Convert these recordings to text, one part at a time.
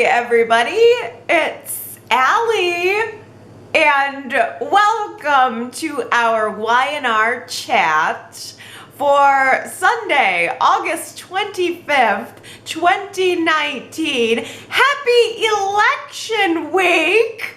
everybody, it's Allie, and welcome to our Y&R Chat for Sunday, August 25th, 2019. Happy Election Week!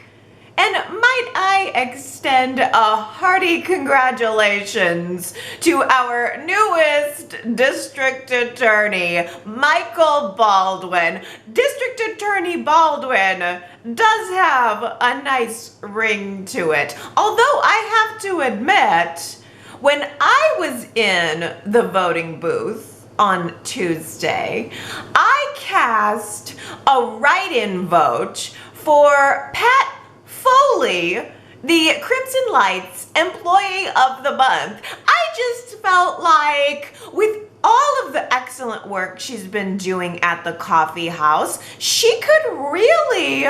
And might I extend a hearty congratulations to our newest district attorney, Michael Baldwin. District Attorney Baldwin does have a nice ring to it. Although I have to admit, when I was in the voting booth on Tuesday, I cast a write-in vote for Pat Foley, the Crimson Lights Employee of the Month. I just felt like with all of the excellent work she's been doing at the coffee house, she could really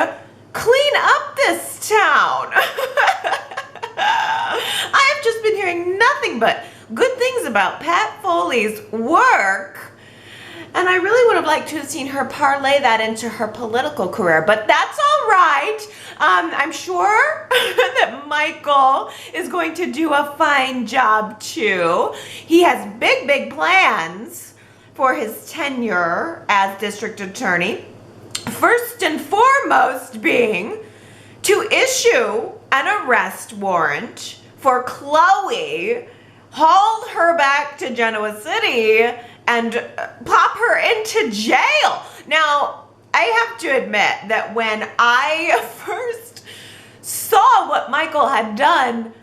clean up this town. I have just been hearing nothing but good things about Pat Foley's work. And I really would have liked to have seen her parlay that into her political career, but that's all right. I'm sure that Michael is going to do a fine job too. He has big plans for his tenure as district attorney. First and foremost being to issue an arrest warrant for Chloe, haul her back to Genoa City, and pop her into jail. Now, I have to admit that when I first saw what Michael had done,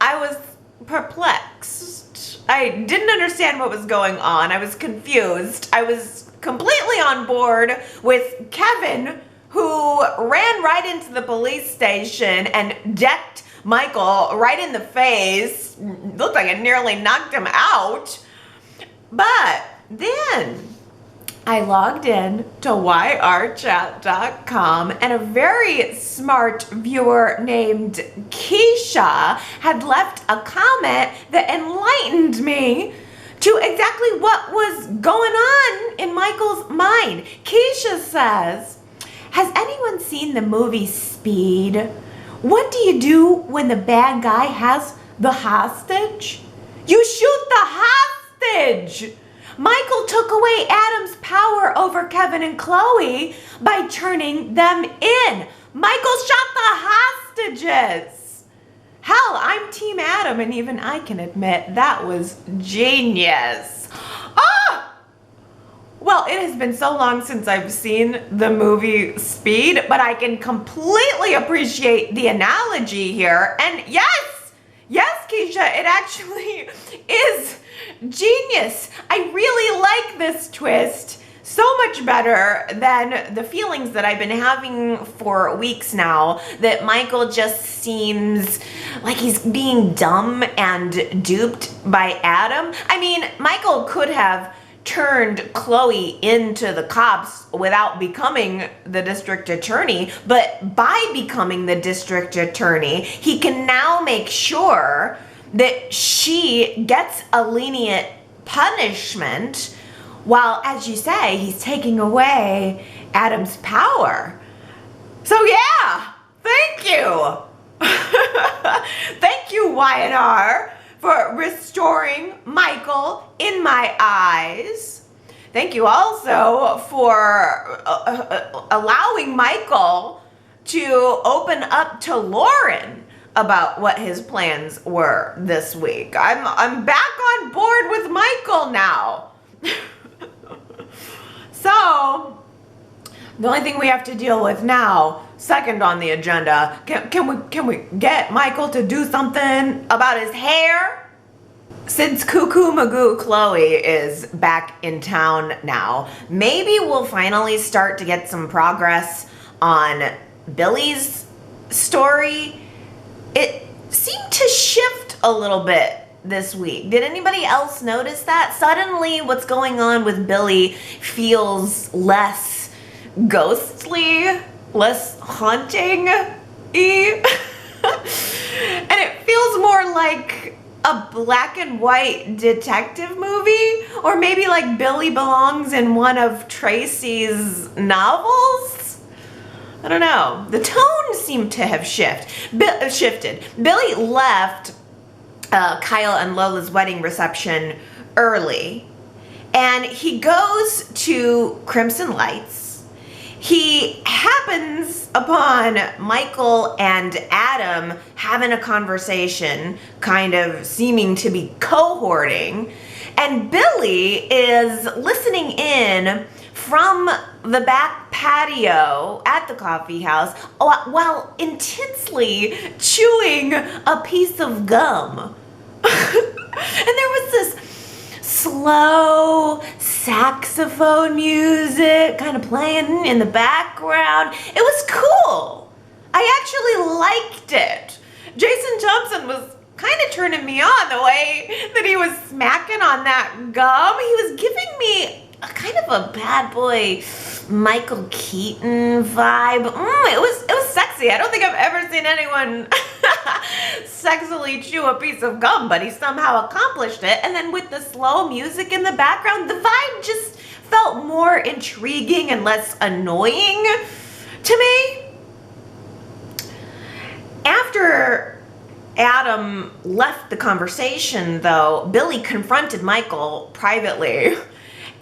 I was perplexed. I didn't understand what was going on. I was confused. I was completely on board with Kevin, who ran right into the police station and decked Michael right in the face. Looked like it nearly knocked him out. But then I logged in to yrchat.com and a very smart viewer named Keisha had left a comment that enlightened me to exactly what was going on in Michael's mind. Keisha says, has anyone seen the movie Speed? What do you do when the bad guy has the hostage? You shoot the hostage! Michael took away Adam's power over Kevin and Chloe by turning them in. Michael shot the hostages. Hell, I'm Team Adam, and even I can admit that was genius. Well, it has been so long since I've seen the movie Speed, but I can completely appreciate the analogy here. And yes, Keisha, it actually is genius. I really like this twist so much better than the feelings that I've been having for weeks now that Michael just seems like he's being dumb and duped by Adam. I mean, Michael could have turned Chloe into the cops without becoming the district attorney, but by becoming the district attorney, he can now make sure that she gets a lenient punishment while, as you say, he's taking away Adam's power. So yeah, thank you. Thank you, Y&R, for restoring Michael in my eyes. Thank you also for allowing Michael to open up to Lauren about what his plans were this week. I'm back on board with Michael now. So, the only thing we have to deal with now, second on the agenda, can we get Michael to do something about his hair? Since Cuckoo Magoo Chloe is back in town now, maybe we'll finally start to get some progress on Billy's story. It seemed to shift a little bit this week. Did anybody else notice that? Suddenly what's going on with Billy feels less ghostly, less haunting-y. And it feels more like a black and white detective movie, or maybe like Billy belongs in one of Tracy's novels. I don't know. The tone seemed to have shifted. Billy left Kyle and Lola's wedding reception early, and he goes to Crimson Lights. He happens upon Michael and Adam having a conversation, kind of seeming to be cohorting, and Billy is listening in from the back patio at the coffee house while intensely chewing a piece of gum. And there was this slow saxophone music kind of playing in the background. It was cool. I actually liked it. Jason Thompson was kind of turning me on the way that he was smacking on that gum. He was giving me a kind of a bad boy Michael Keaton vibe. It was sexy. I don't think I've ever seen anyone sexily chew a piece of gum, but he somehow accomplished it. And then with the slow music in the background, the vibe just felt more intriguing and less annoying to me. After Adam left the conversation, though, Billy confronted Michael privately.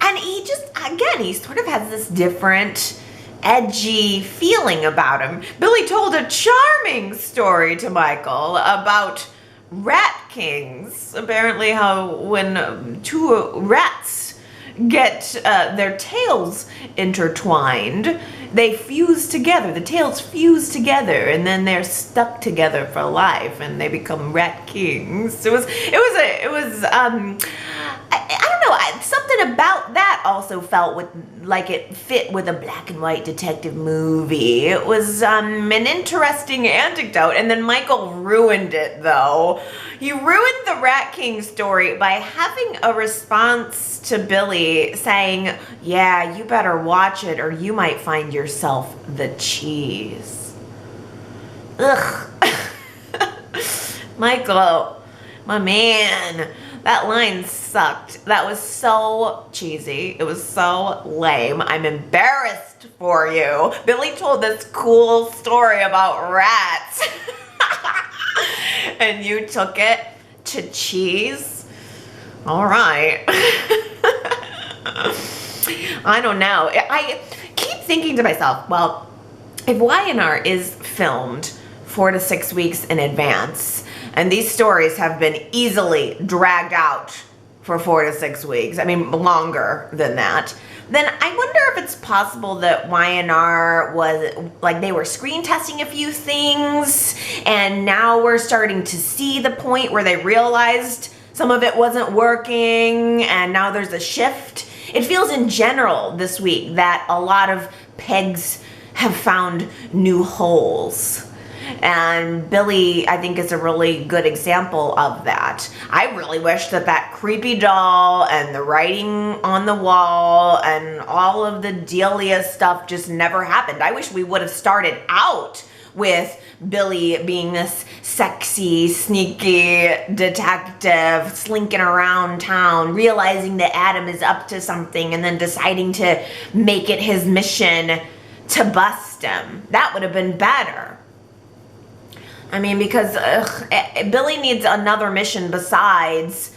And he just, again, he sort of has this different, edgy feeling about him. Billy told a charming story to Michael about rat kings. Apparently how when two rats get their tails intertwined, they fuse together. The tails fuse together, and then they're stuck together for life, and they become rat kings. I don't know, something about that also felt like it fit with a black and white detective movie. It was an interesting anecdote, and then Michael ruined it, though. He ruined the Rat King story by having a response to Billy saying, yeah, you better watch it or you might find yourself the cheese. Ugh. Michael, my man. That line sucked. That was so cheesy. It was so lame. I'm embarrassed for you. Billy told this cool story about rats. And you took it to cheese? All right. I don't know. I keep thinking to myself, well, if Y&R is filmed 4 to 6 weeks in advance, and these stories have been easily dragged out for 4 to 6 weeks, I mean longer than that, then I wonder if it's possible that Y&R was, like, they were screen testing a few things, and now we're starting to see the point where they realized some of it wasn't working, and now there's a shift. It feels in general this week that a lot of pegs have found new holes. And Billy, I think, is a really good example of that. I really wish that creepy doll and the writing on the wall and all of the Delia stuff just never happened. I wish we would have started out with Billy being this sexy, sneaky detective, slinking around town, realizing that Adam is up to something, and then deciding to make it his mission to bust him. That would have been better. I mean, because Billy needs another mission besides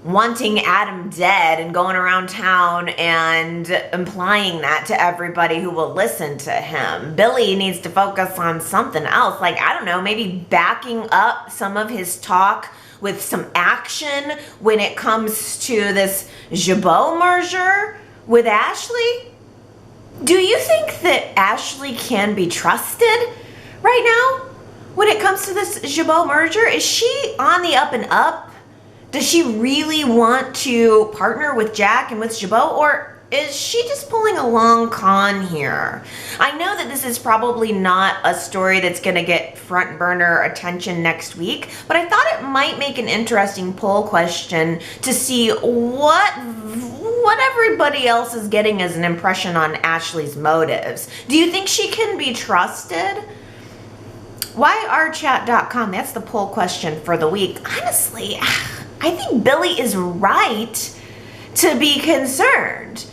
wanting Adam dead and going around town and implying that to everybody who will listen to him. Billy needs to focus on something else. Like, I don't know, maybe backing up some of his talk with some action when it comes to this Jabot merger with Ashley. Do you think that Ashley can be trusted right now? When it comes to this Jabot merger, is she on the up and up? Does she really want to partner with Jack and with Jabot, or is she just pulling a long con here? I know that this is probably not a story that's going to get front burner attention next week, but I thought it might make an interesting poll question to see what everybody else is getting as an impression on Ashley's motives. Do you think she can be trusted? YRChat.com, that's the poll question for the week. Honestly, I think Billy is right to be concerned.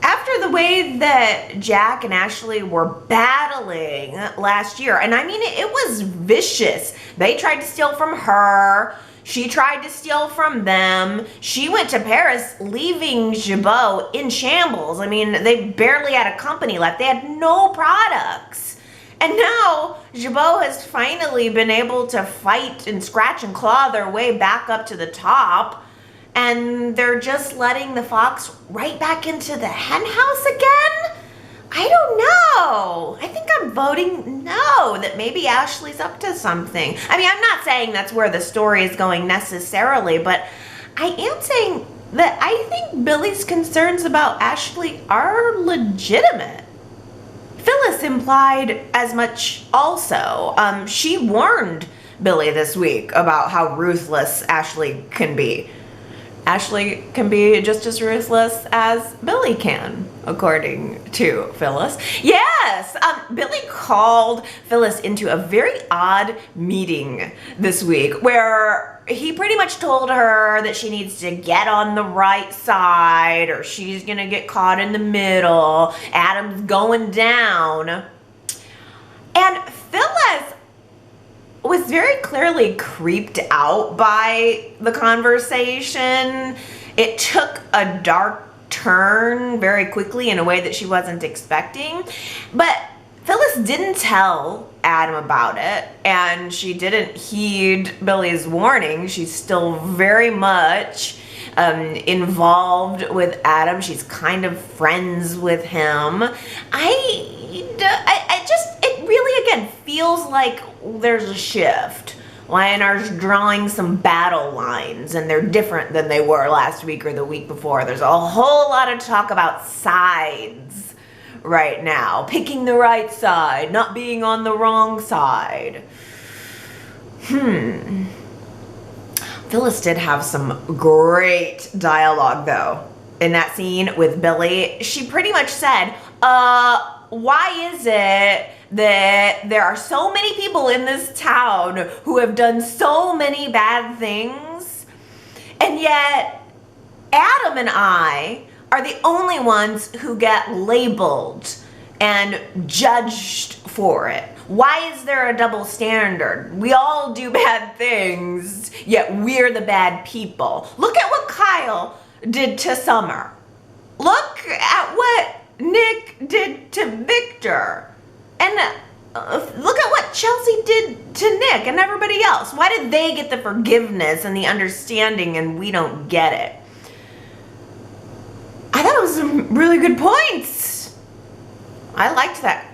After the way that Jack and Ashley were battling last year. And I mean, it was vicious. They tried to steal from her. She tried to steal from them. She went to Paris, leaving Jabot in shambles. I mean, they barely had a company left. They had no products. And now Jabot has finally been able to fight and scratch and claw their way back up to the top. And they're just letting the fox right back into the hen house again? I don't know. I think I'm voting no, that maybe Ashley's up to something. I mean, I'm not saying that's where the story is going necessarily, but I am saying that I think Billy's concerns about Ashley are legitimate. Phyllis implied as much also. She warned Billy this week about how ruthless Ashley can be. Ashley can be just as ruthless as Billy can, according to Phyllis. Yes, Billy called Phyllis into a very odd meeting this week where he pretty much told her that she needs to get on the right side or she's gonna get caught in the middle. Adam's going down. And Phyllis was very clearly creeped out by the conversation. It took a dark turn very quickly in a way that she wasn't expecting. But Phyllis didn't tell Adam about it, and she didn't heed Billy's warning. She's still very much involved with Adam. She's kind of friends with him. It really, again, feels like there's a shift. Y&R's drawing some battle lines, and they're different than they were last week or the week before. There's a whole lot of talk about sides right now. Picking the right side, not being on the wrong side. Phyllis did have some great dialogue, though, in that scene with Billy. She pretty much said, why is it that there are so many people in this town who have done so many bad things, and yet Adam and I are the only ones who get labeled and judged for it? Why is there a double standard? We all do bad things, yet we're the bad people. Look at what Kyle did to Summer. Look at what Nick did to Victor. And look at what Chelsea did to Nick and everybody else. Why did they get the forgiveness and the understanding and we don't get it? I thought it was some really good points. I liked that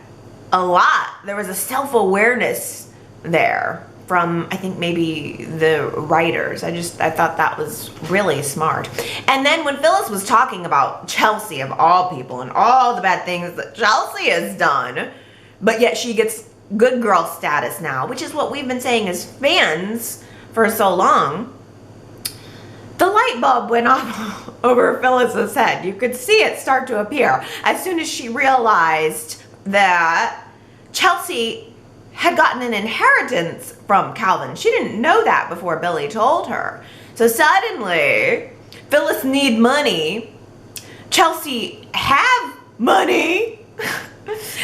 a lot. There was a self-awareness there from, I think, maybe the writers. I thought that was really smart. And then when Phyllis was talking about Chelsea, of all people, and all the bad things that Chelsea has done, but yet she gets good girl status now, which is what we've been saying as fans for so long, the light bulb went off over Phyllis's head. You could see it start to appear as soon as she realized that Chelsea had gotten an inheritance from Calvin. She didn't know that before Billy told her. So suddenly, Phyllis need money. Chelsea have money.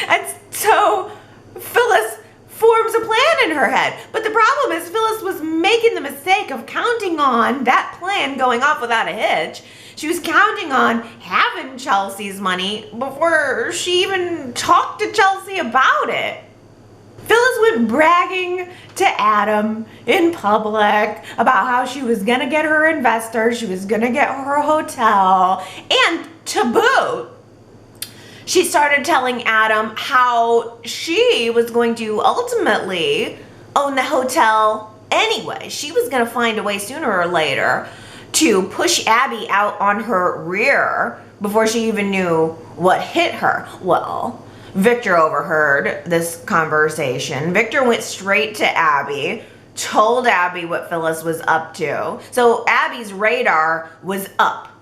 And so Phyllis forms a plan in her head. But the problem is Phyllis was making the mistake of counting on that plan going off without a hitch. She was counting on having Chelsea's money before she even talked to Chelsea about it. Phyllis went bragging to Adam in public about how she was gonna get her investors, she was gonna get her hotel, and to boot, she started telling Adam how she was going to ultimately own the hotel anyway. She was gonna find a way sooner or later to push Abby out on her rear before she even knew what hit her. Well, Victor overheard this conversation. Victor went straight to Abby, told Abby what Phyllis was up to. So Abby's radar was up.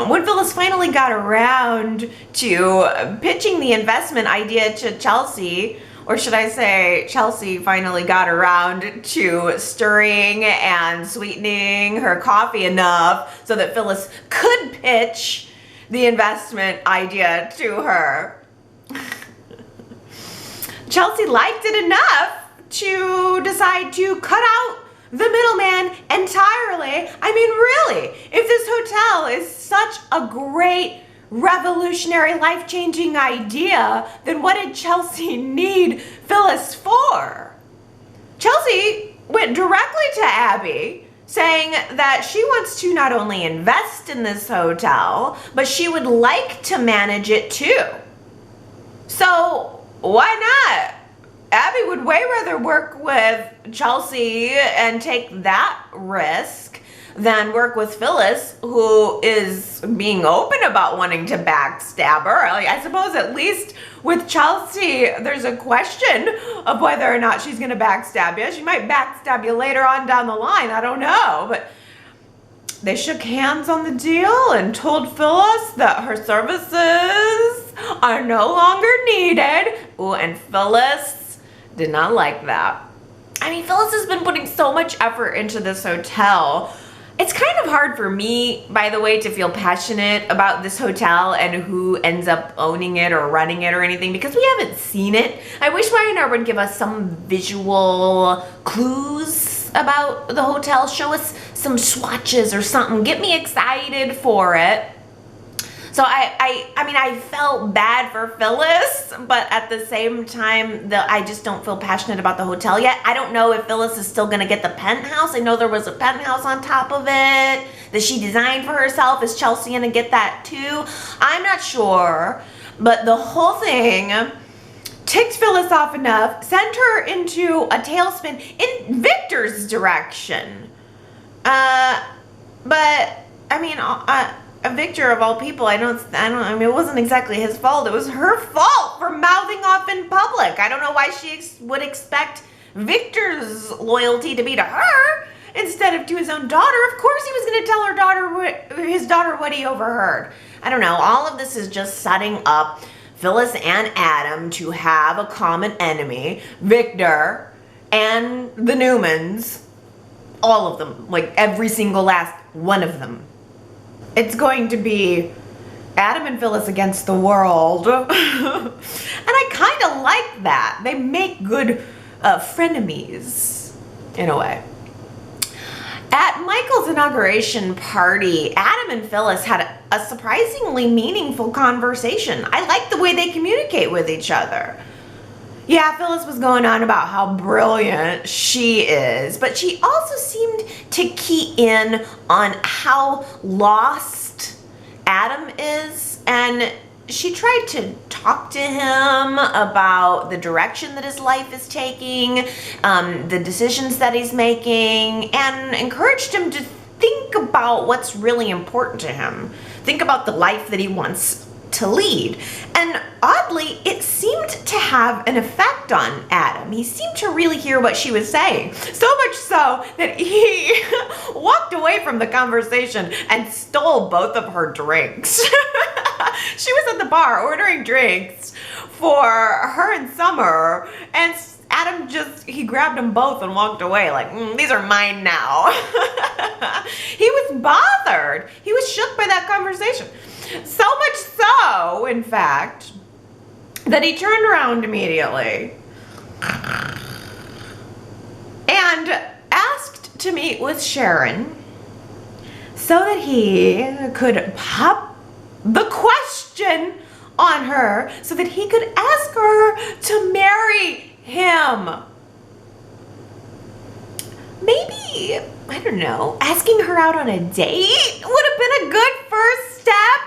When Phyllis finally got around to pitching the investment idea to Chelsea, or should I say Chelsea finally got around to stirring and sweetening her coffee enough so that Phyllis could pitch the investment idea to her. Chelsea liked it enough to decide to cut out the middleman entirely. I mean, really, if this hotel is such a great, revolutionary, life-changing idea, then what did Chelsea need Phyllis for? Chelsea went directly to Abby, saying that she wants to not only invest in this hotel, but she would like to manage it too. So why not? Abby would way rather work with Chelsea and take that risk than work with Phyllis, who is being open about wanting to backstab her. I suppose at least with Chelsea, there's a question of whether or not she's gonna backstab you. She might backstab you later on down the line, I don't know. But they shook hands on the deal and told Phyllis that her services are no longer needed. Ooh, and Phyllis did not like that. I mean, Phyllis has been putting so much effort into this hotel. It's kind of hard for me, by the way, to feel passionate about this hotel and who ends up owning it or running it or anything, because we haven't seen it. I wish Y&R would give us some visual clues about the hotel, show us some swatches or something, get me excited for it. So I mean, I felt bad for Phyllis, but at the same time, I just don't feel passionate about the hotel yet. I don't know if Phyllis is still gonna get the penthouse. I know there was a penthouse on top of it that she designed for herself. Is Chelsea gonna get that too? I'm not sure, but the whole thing ticked Phyllis off enough, sent her into a tailspin in Victor's direction. But I mean, Victor of all people, I mean, it wasn't exactly his fault. It was her fault for mouthing off in public. I don't know why she would expect Victor's loyalty to be to her instead of to his own daughter. Of course he was going to tell his daughter what he overheard. I don't know. All of this is just setting up Phyllis and Adam to have a common enemy, Victor and the Newmans. All of them, like every single last one of them. It's going to be Adam and Phyllis against the world. And I kind of like that. They make good frenemies, in a way. At Michael's inauguration party, Adam and Phyllis had a surprisingly meaningful conversation. I like the way they communicate with each other. Yeah, Phyllis was going on about how brilliant she is, but she also seemed to key in on how lost Adam is, and she tried to talk to him about the direction that his life is taking, the decisions that he's making, and encouraged him to think about what's really important to him. Think about the life that he wants to lead. And oddly, it seemed to have an effect on Adam. He seemed to really hear what she was saying. So much so that he walked away from the conversation and stole both of her drinks. She was at the bar ordering drinks for her and Summer, and Adam he grabbed them both and walked away like, these are mine now. He was bothered. He was shook by that conversation. So much so, in fact, that he turned around immediately and asked to meet with Sharon so that he could pop the question on her so that he could ask her to marry him. Maybe, I don't know, asking her out on a date would have been a good first step.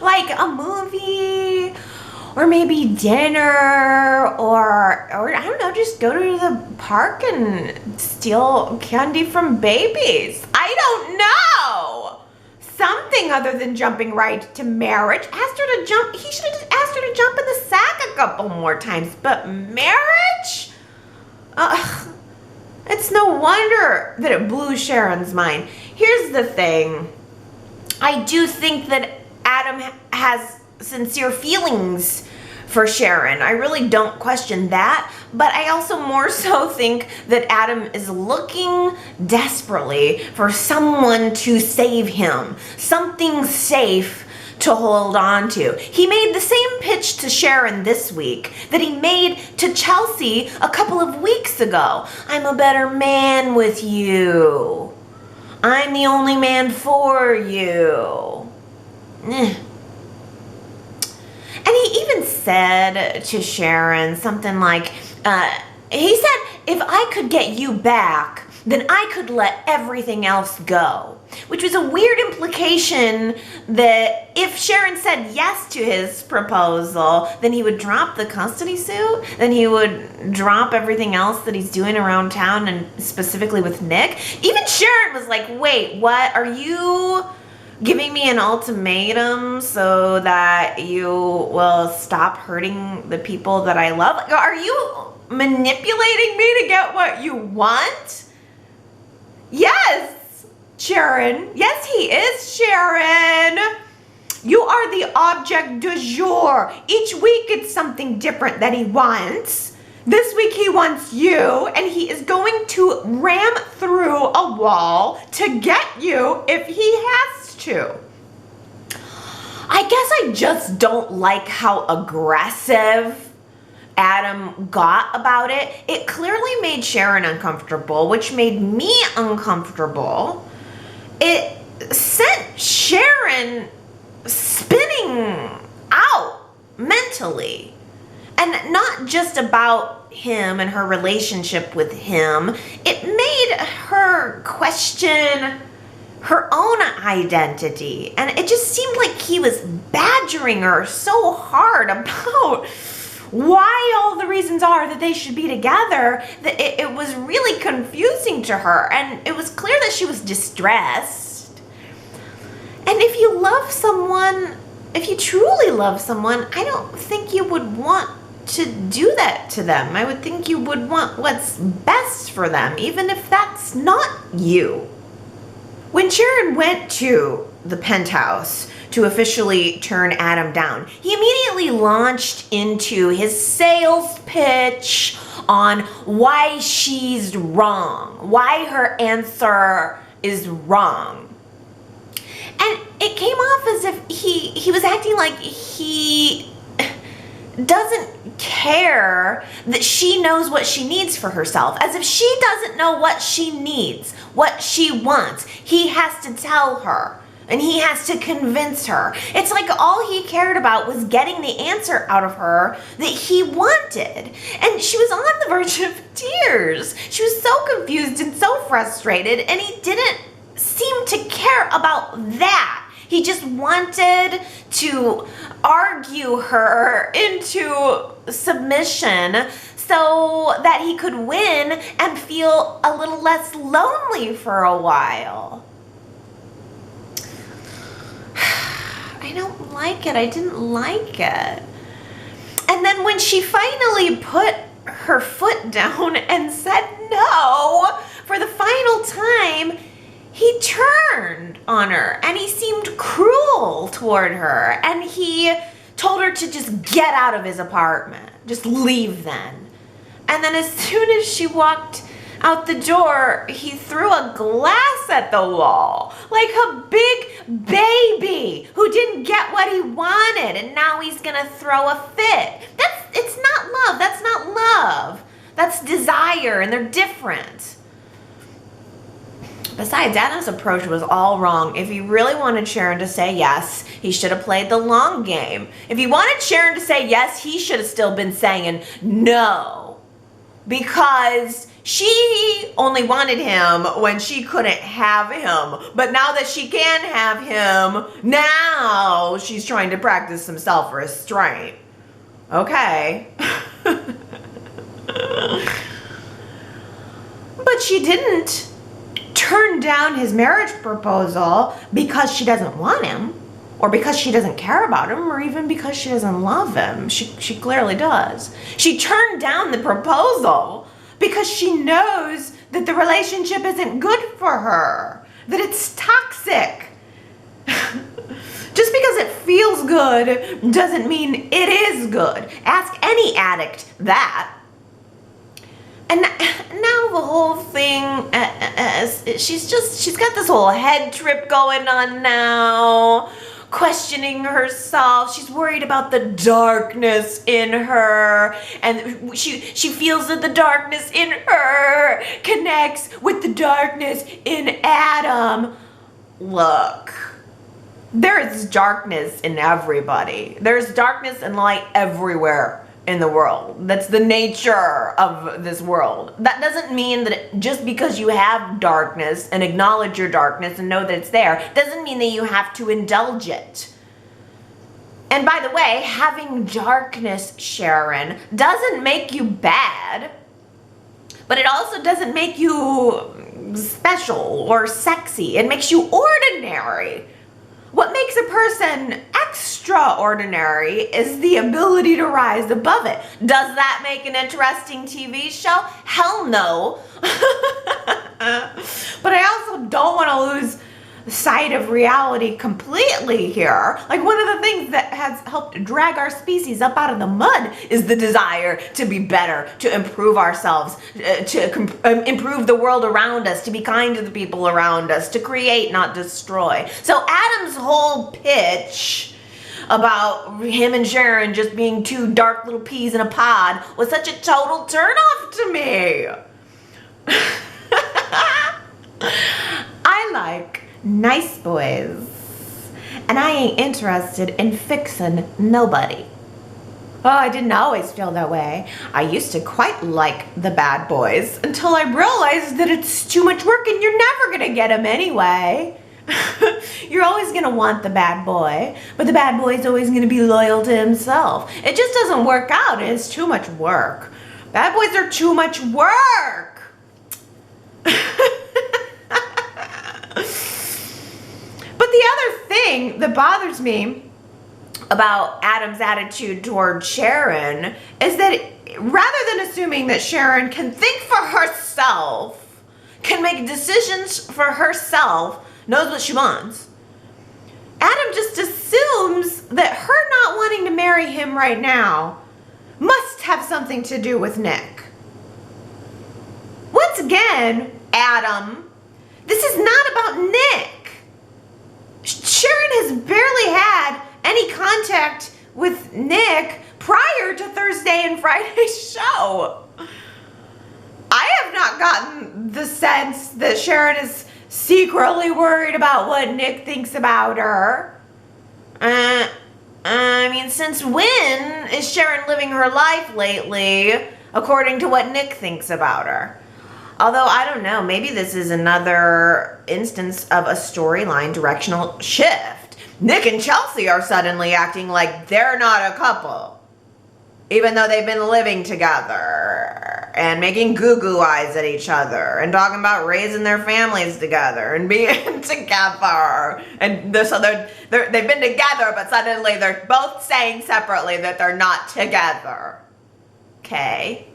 Like a movie, or maybe dinner, or I don't know, just go to the park and steal candy from babies. I don't know. Something other than jumping right to marriage. Asked her to jump. He should have just asked her to jump in the sack a couple more times. But marriage? It's no wonder that it blew Sharon's mind. Here's the thing. I do think that Adam has sincere feelings for Sharon. I really don't question that, but I also more so think that Adam is looking desperately for someone to save him, something safe to hold on to. He made the same pitch to Sharon this week that he made to Chelsea a couple of weeks ago. I'm a better man with you. I'm the only man for you. And he even said to Sharon something like, he said, if I could get you back, then I could let everything else go. Which was a weird implication that if Sharon said yes to his proposal, then he would drop the custody suit, then he would drop everything else that he's doing around town and specifically with Nick. Even Sharon was like, wait, what? Are you giving me an ultimatum so that you will stop hurting the people that I love? Are you manipulating me to get what you want? Yes, Sharon. Yes, he is, Sharon. You are the object du jour. Each week it's something different that he wants. This week he wants you, and he is going to ram through a wall to get you if he has to. I guess I just don't like how aggressive Adam got about it. It clearly made Sharon uncomfortable, which made me uncomfortable. It sent Sharon spinning out mentally. And not just about him and her relationship with him. It made her question her own identity. And it just seemed like he was badgering her so hard about why all the reasons are that they should be together, that it was really confusing to her. And it was clear that she was distressed. And if you love someone, if you truly love someone, I don't think you would want to do that to them. I would think you would want what's best for them, even if that's not you. When Sharon went to the penthouse to officially turn Adam down, he immediately launched into his sales pitch on why she's wrong, why her answer is wrong. And it came off as if he was acting like he doesn't care that she knows what she needs for herself, as if she doesn't know what she needs, what she wants. He has to tell her, and he has to convince her. It's like all he cared about was getting the answer out of her that he wanted. And she was on the verge of tears. She was so confused and so frustrated, and he didn't seem to care about that. He just wanted to argue her into submission so that he could win and feel a little less lonely for a while. I don't like it. I didn't like it. And then when she finally put her foot down and said no for the final time, he turned on her and he seemed cruel toward her, and he told her to just get out of his apartment, just leave then. And then as soon as she walked out the door, he threw a glass at the wall, like a big baby who didn't get what he wanted, and now he's gonna throw a fit. It's not love. That's not love. That's desire, and they're different. Besides, Adam's approach was all wrong. If he really wanted Sharon to say yes, he should have played the long game. If he wanted Sharon to say yes, he should have still been saying no. Because she only wanted him when she couldn't have him. But now that she can have him, now she's trying to practice some self-restraint. Okay. But she didn't turn down his marriage proposal because she doesn't want him, or because she doesn't care about him, or even because she doesn't love him. She clearly does. She turned down the proposal because she knows that the relationship isn't good for her, that it's toxic. Just because it feels feels good doesn't mean it is good. Ask any addict that. And now the whole thing, she's got this whole head trip going on now, questioning herself. She's worried about the darkness in her, and she feels that the darkness in her connects with the darkness in Adam. Look, there is darkness in everybody. There's darkness and light everywhere in the world. That's the nature of this world. That doesn't mean that just because you have darkness and acknowledge your darkness and know that it's there, doesn't mean that you have to indulge it. And by the way, having darkness, Sharon, doesn't make you bad, but it also doesn't make you special or sexy. It makes you ordinary. What makes a person extraordinary is the ability to rise above it. Does that make an interesting TV show? Hell no. But I also don't want to lose sight of reality completely here. Like, one of the things that has helped drag our species up out of the mud is the desire to be better, to improve ourselves, to improve the world around us, to be kind to the people around us, to create, not destroy. So Adam's whole pitch about him and Sharon just being two dark little peas in a pod was such a total turnoff to me. I like nice boys, and I ain't interested in fixing nobody. Oh, I didn't always feel that way. I used to quite like the bad boys until I realized that it's too much work and you're never gonna get them anyway. You're always gonna want the bad boy, but the bad boy's always gonna be loyal to himself. It just doesn't work out. It's too much work. Bad boys are too much work. But the other thing that bothers me about Adam's attitude toward Sharon is that rather than assuming that Sharon can think for herself, can make decisions for herself, knows what she wants, Adam just assumes that her not wanting to marry him right now must have something to do with Nick. Once again, Adam, this is not about Nick. Sharon has barely had any contact with Nick prior to Thursday and Friday's show. I have not gotten the sense that Sharon is secretly worried about what Nick thinks about her. I mean, since when is Sharon living her life lately according to what Nick thinks about her? Although, I don't know, maybe this is another instance of a storyline directional shift. Nick and Chelsea are suddenly acting like they're not a couple, even though they've been living together and making goo-goo eyes at each other and talking about raising their families together and being together. And so they've been together, but suddenly they're both saying separately that they're not together. Okay.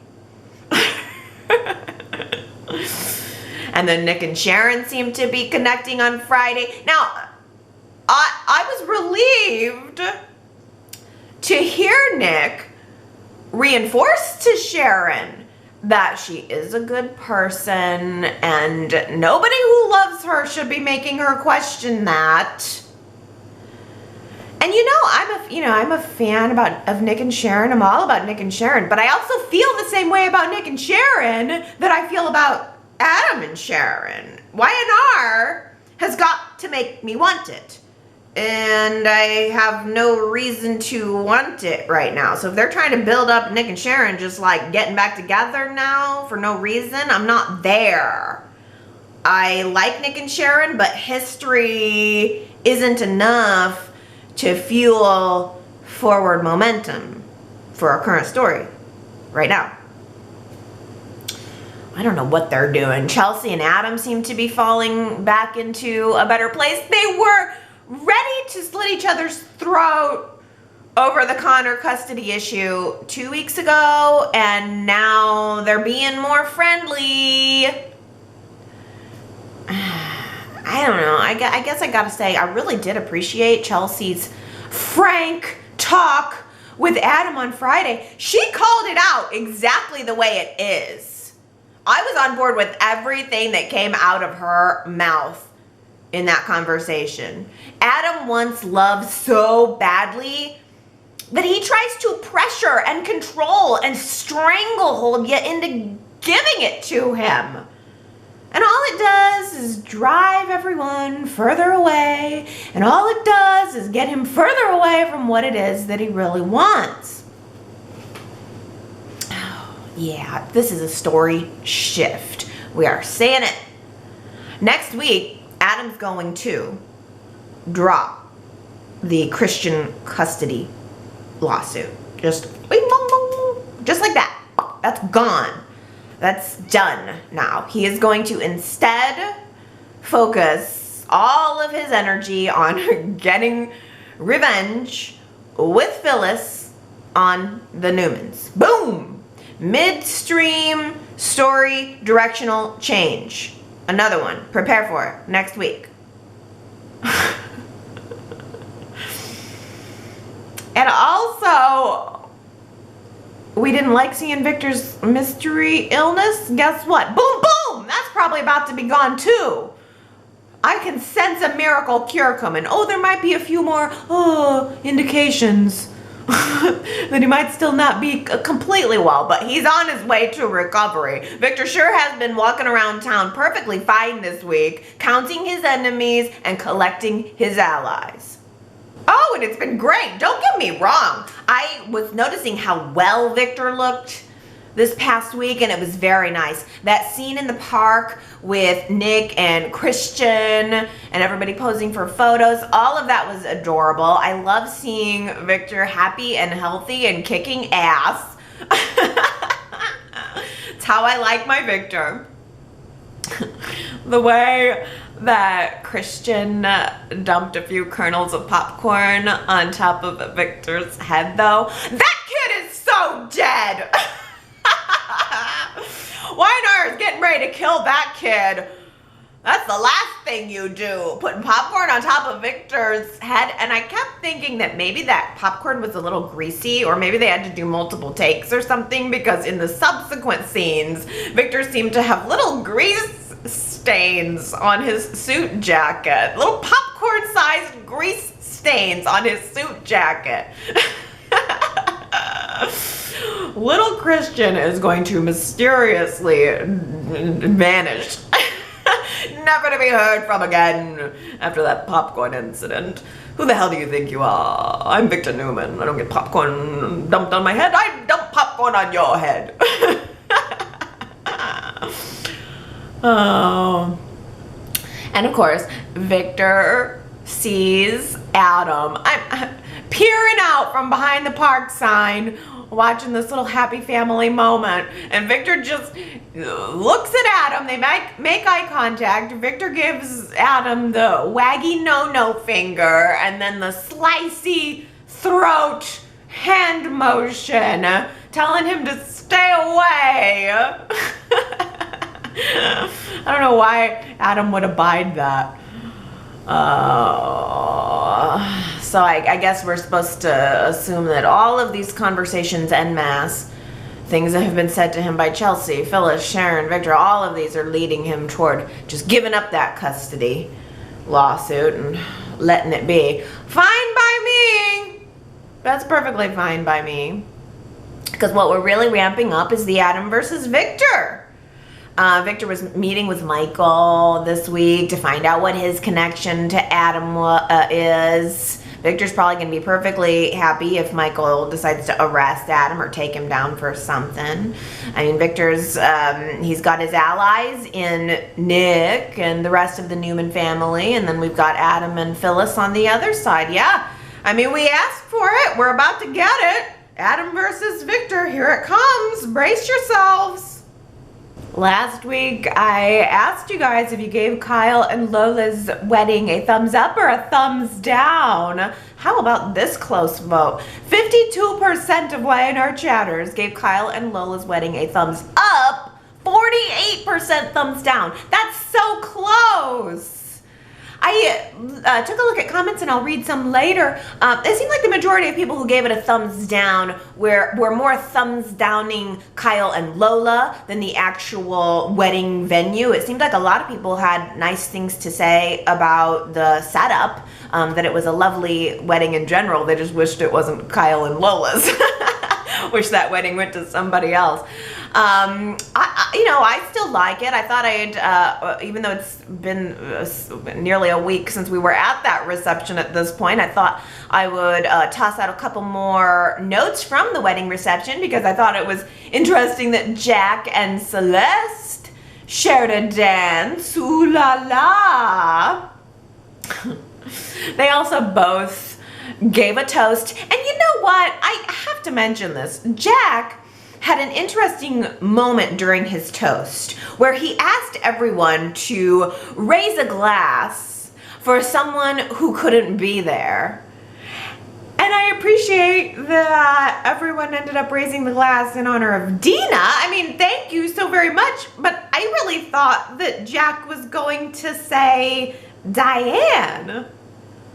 And then Nick and Sharon seem to be connecting on Friday. Now, I was relieved to hear Nick reinforce to Sharon that she is a good person and nobody who loves her should be making her question that. And I'm a fan of Nick and Sharon. I'm all about Nick and Sharon, but I also feel the same way about Nick and Sharon that I feel about Adam and Sharon. Y&R has got to make me want it. And I have no reason to want it right now. So if they're trying to build up Nick and Sharon just like getting back together now for no reason, I'm not there. I like Nick and Sharon, but history isn't enough to fuel forward momentum for our current story right now. I don't know what they're doing. Chelsea and Adam seem to be falling back into a better place. They were ready to slit each other's throat over the Connor custody issue 2 weeks ago, and now they're being more friendly. I don't know. I guess I gotta say, I really did appreciate Chelsea's frank talk with Adam on Friday, she called it out exactly the way it is. I was on board with everything that came out of her mouth in that conversation. Adam wants love so badly that he tries to pressure and control and stranglehold you into giving it to him. And all it does is drive everyone further away, and all it does is get him further away from what it is that he really wants. Oh, yeah, this is a story shift. We are saying it. Next week, Adam's going to drop the Christian custody lawsuit. Just like that. That's gone. That's done now. He is going to instead focus all of his energy on getting revenge with Phyllis on the Newmans. Boom! Midstream story directional change. Another one. Prepare for it next week. And also, we didn't like seeing Victor's mystery illness. Guess what? Boom, boom! That's probably about to be gone too. I can sense a miracle cure coming. Oh, there might be a few more indications that he might still not be completely well, but he's on his way to recovery. Victor sure has been walking around town perfectly fine this week, counting his enemies and collecting his allies. Oh, and it's been great. Don't get me wrong. I was noticing how well Victor looked this past week, and it was very nice. That scene in the park with Nick and Christian and everybody posing for photos, all of that was adorable. I love seeing Victor happy and healthy and kicking ass. It's how I like my Victor. The way that Christian dumped a few kernels of popcorn on top of Victor's head, though. That kid is so dead. Y&R is getting ready to kill that kid. That's the last thing you do, putting popcorn on top of Victor's head. And I kept thinking that maybe that popcorn was a little greasy, or maybe they had to do multiple takes or something, because in the subsequent scenes, Victor seemed to have little grease stains on his suit jacket. Little popcorn-sized grease stains on his suit jacket. Little Christian is going to mysteriously vanish. Never to be heard from again after that popcorn incident. Who the hell do you think you are? I'm Victor Newman. I don't get popcorn dumped on my head. I dump popcorn on your head. Oh. And of course, Victor sees Adam. I'm peering out from behind the park sign, watching this little happy family moment, and Victor just looks at Adam. They make eye contact. Victor gives Adam the waggy no-no finger and then the slicey throat hand motion, telling him to stay away. I don't know why Adam would abide that. So I guess we're supposed to assume that all of these conversations en masse, things that have been said to him by Chelsea, Phyllis, Sharon, Victor, all of these are leading him toward just giving up that custody lawsuit and letting it be. Fine by me. That's perfectly fine by me. Because what we're really ramping up is the Adam versus Victor. Victor was meeting with Michael this week to find out what his connection to Adam is. Victor's probably going to be perfectly happy if Michael decides to arrest Adam or take him down for something. I mean, Victor's, he's got his allies in Nick and the rest of the Newman family, and then we've got Adam and Phyllis on the other side. Yeah, I mean, we asked for it. We're about to get it. Adam versus Victor. Here it comes. Brace yourselves. Last week, I asked you guys if you gave Kyle and Lola's wedding a thumbs up or a thumbs down. How about this close vote? 52% of Y&R chatters gave Kyle and Lola's wedding a thumbs up, 48% thumbs down. That's so close. I took a look at comments, and I'll read some later. It seemed like the majority of people who gave it a thumbs down were more thumbs downing Kyle and Lola than the actual wedding venue. It seemed like a lot of people had nice things to say about the setup, that it was a lovely wedding in general. They just wished it wasn't Kyle and Lola's. Wish that wedding went to somebody else. I still like it. I thought I'd, even though it's been nearly a week since we were at that reception at this point, I thought I would toss out a couple more notes from the wedding reception, because I thought it was interesting that Jack and Celeste shared a dance. Ooh la la. They also both gave a toast. And you know what? I have to mention this. Jack had an interesting moment during his toast where he asked everyone to raise a glass for someone who couldn't be there. And I appreciate that everyone ended up raising the glass in honor of Dina. I mean, thank you so very much. But I really thought that Jack was going to say Diane.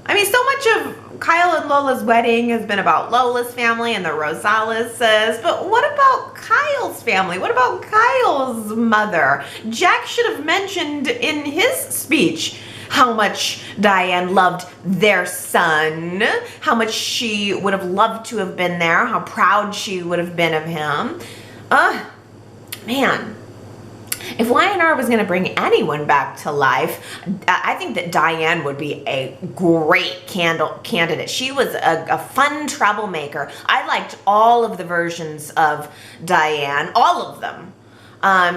I mean, so much of Kyle and Lola's wedding has been about Lola's family and the Rosaleses, but what about Kyle's family? What about Kyle's mother? Jack should have mentioned in his speech how much Diane loved their son, how much she would have loved to have been there, how proud she would have been of him. Man. If Y&R was going to bring anyone back to life, I think that Diane would be a great candidate. She was a fun troublemaker. I liked all of the versions of Diane, all of them.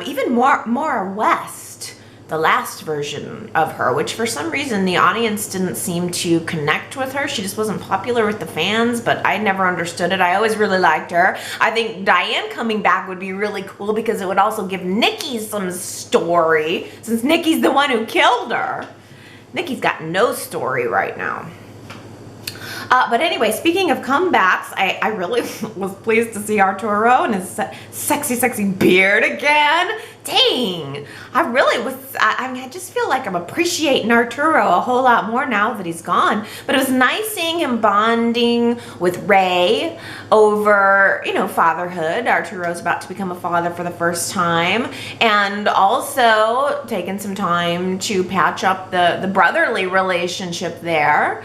Even Maura West, the last version of her, which for some reason the audience didn't seem to connect with her. She just wasn't popular with the fans, but I never understood it. I always really liked her. I think Diane coming back would be really cool because it would also give Nikki some story, since Nikki's the one who killed her. Nikki's got no story right now. But anyway, speaking of comebacks, I really was pleased to see Arturo and his sexy beard again. Dang, I really was, I mean, I just feel like I'm appreciating Arturo a whole lot more now that he's gone. But it was nice seeing him bonding with Ray over, fatherhood. Arturo's about to become a father for the first time. And also taking some time to patch up the brotherly relationship there.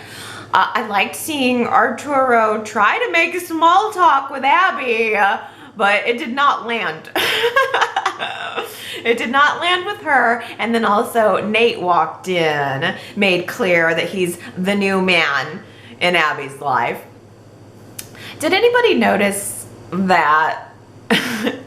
I liked seeing Arturo try to make small talk with Abby, but it did not land. It did not land with her. And then also Nate walked in, made clear that he's the new man in Abby's life. Did anybody notice that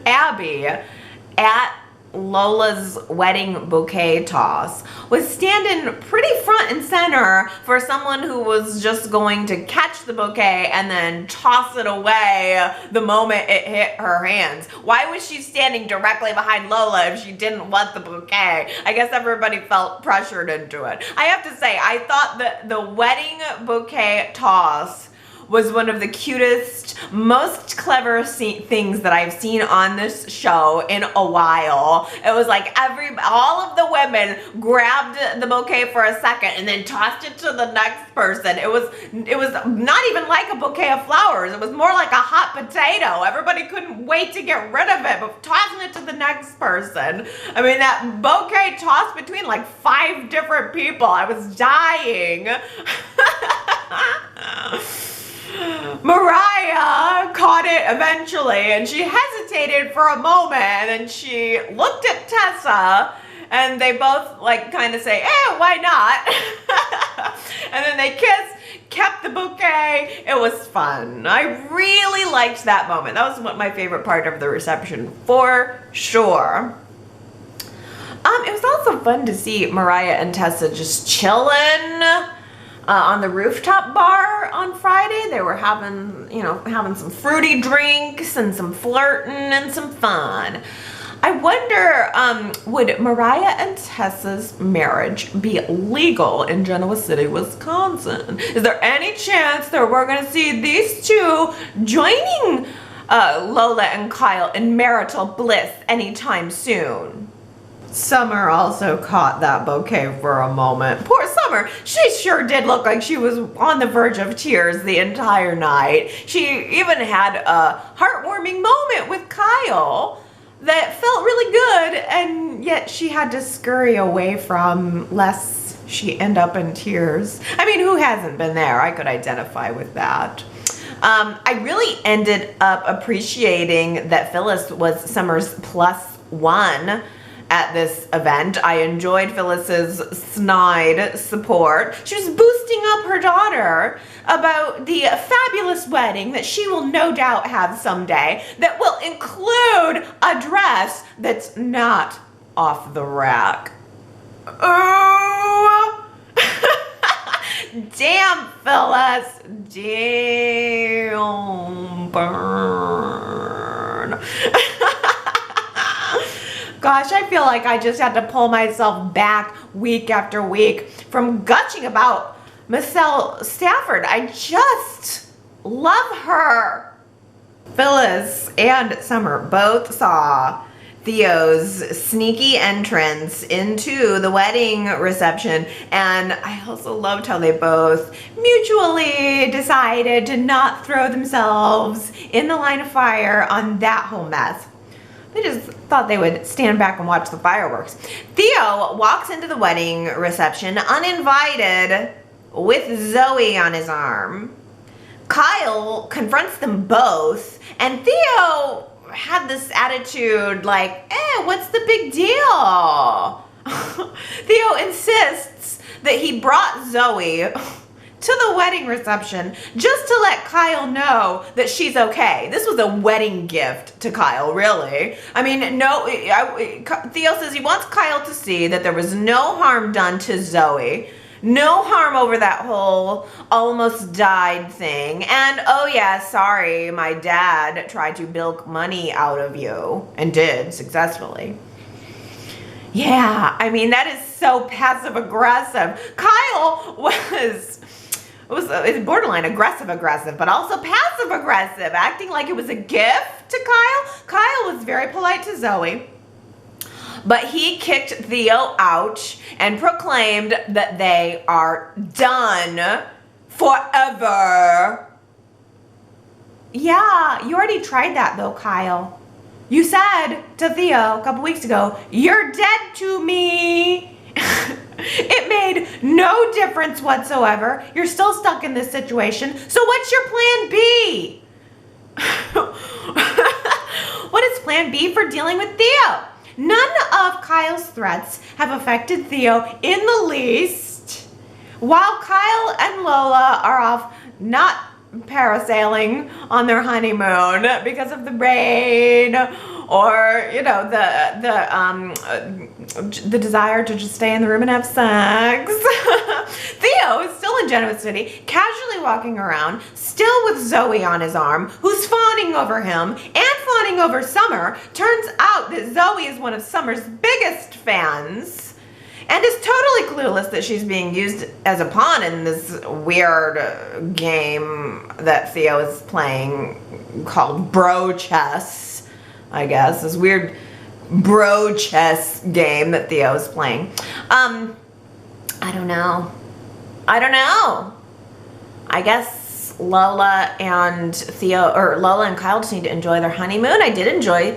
Abby at Lola's wedding bouquet toss was standing pretty front and center for someone who was just going to catch the bouquet and then toss it away the moment it hit her hands? Why was she standing directly behind Lola if she didn't want the bouquet? I guess everybody felt pressured into it. I have to say, I thought that the wedding bouquet toss was one of the cutest, most clever things that I've seen on this show in a while. It was like all of the women grabbed the bouquet for a second and then tossed it to the next person. It was not even like a bouquet of flowers. It was more like a hot potato. Everybody couldn't wait to get rid of it, but tossing it to the next person. I mean, that bouquet tossed between like 5 different people. I was dying. Mariah caught it eventually, and she hesitated for a moment, and she looked at Tessa, and they both like kind of say, why not? And then they kissed, kept the bouquet. It was fun. I really liked that moment. That was my favorite part of the reception for sure. It was also fun to see Mariah and Tessa just chilling on the rooftop bar on Friday. They were having some fruity drinks and some flirting and some fun. I wonder, would Mariah and Tessa's marriage be legal in Genoa City, Wisconsin? Is there any chance that we're going to see these two joining Lola and Kyle in marital bliss anytime soon? Summer also caught that bouquet for a moment. Poor Summer, she sure did look like she was on the verge of tears the entire night. She even had a heartwarming moment with Kyle that felt really good, and yet she had to scurry away from lest she end up in tears. I mean, who hasn't been there? I could identify with that. I really ended up appreciating that Phyllis was Summer's +1 at this event. I enjoyed Phyllis's snide support. She was boosting up her daughter about the fabulous wedding that she will no doubt have someday that will include a dress that's not off the rack. Oh! Damn, Phyllis. Damn, burn. Gosh, I feel like I just had to pull myself back week after week from gushing about Michelle Stafford. I just love her. Phyllis and Summer both saw Theo's sneaky entrance into the wedding reception, and I also loved how they both mutually decided to not throw themselves in the line of fire on that whole mess. They just thought they would stand back and watch the fireworks. Theo walks into the wedding reception uninvited with Zoe on his arm. Kyle confronts them both, and Theo had this attitude like, what's the big deal? Theo insists that he brought Zoe to the wedding reception just to let Kyle know that she's okay. This was a wedding gift to Kyle, really. I mean, Theo says he wants Kyle to see that there was no harm done to Zoe. No harm over that whole almost died thing. And, oh yeah, sorry, my dad tried to bilk money out of you and did successfully. Yeah, I mean, that is so passive aggressive. Kyle it's borderline aggressive, but also passive aggressive, acting like it was a gift to Kyle. Kyle was very polite to Zoe, but he kicked Theo out and proclaimed that they are done forever. Yeah, you already tried that though, Kyle. You said to Theo a couple weeks ago, "You're dead to me." It made no difference whatsoever. You're still stuck in this situation. So what's your plan B? What is plan B for dealing with Theo? None of Kyle's threats have affected Theo in the least. While Kyle and Lola are off not parasailing on their honeymoon because of the rain, or the desire to just stay in the room and have sex. Theo is still in Genoa City, casually walking around, still with Zoe on his arm, who's fawning over him and fawning over Summer. Turns out that Zoe is one of Summer's biggest fans and is totally clueless that she's being used as a pawn in this weird game that Theo is playing called bro chess, I guess. This weird bro chess game that Theo is playing. I don't know. I guess Lola and Kyle just need to enjoy their honeymoon. I did enjoy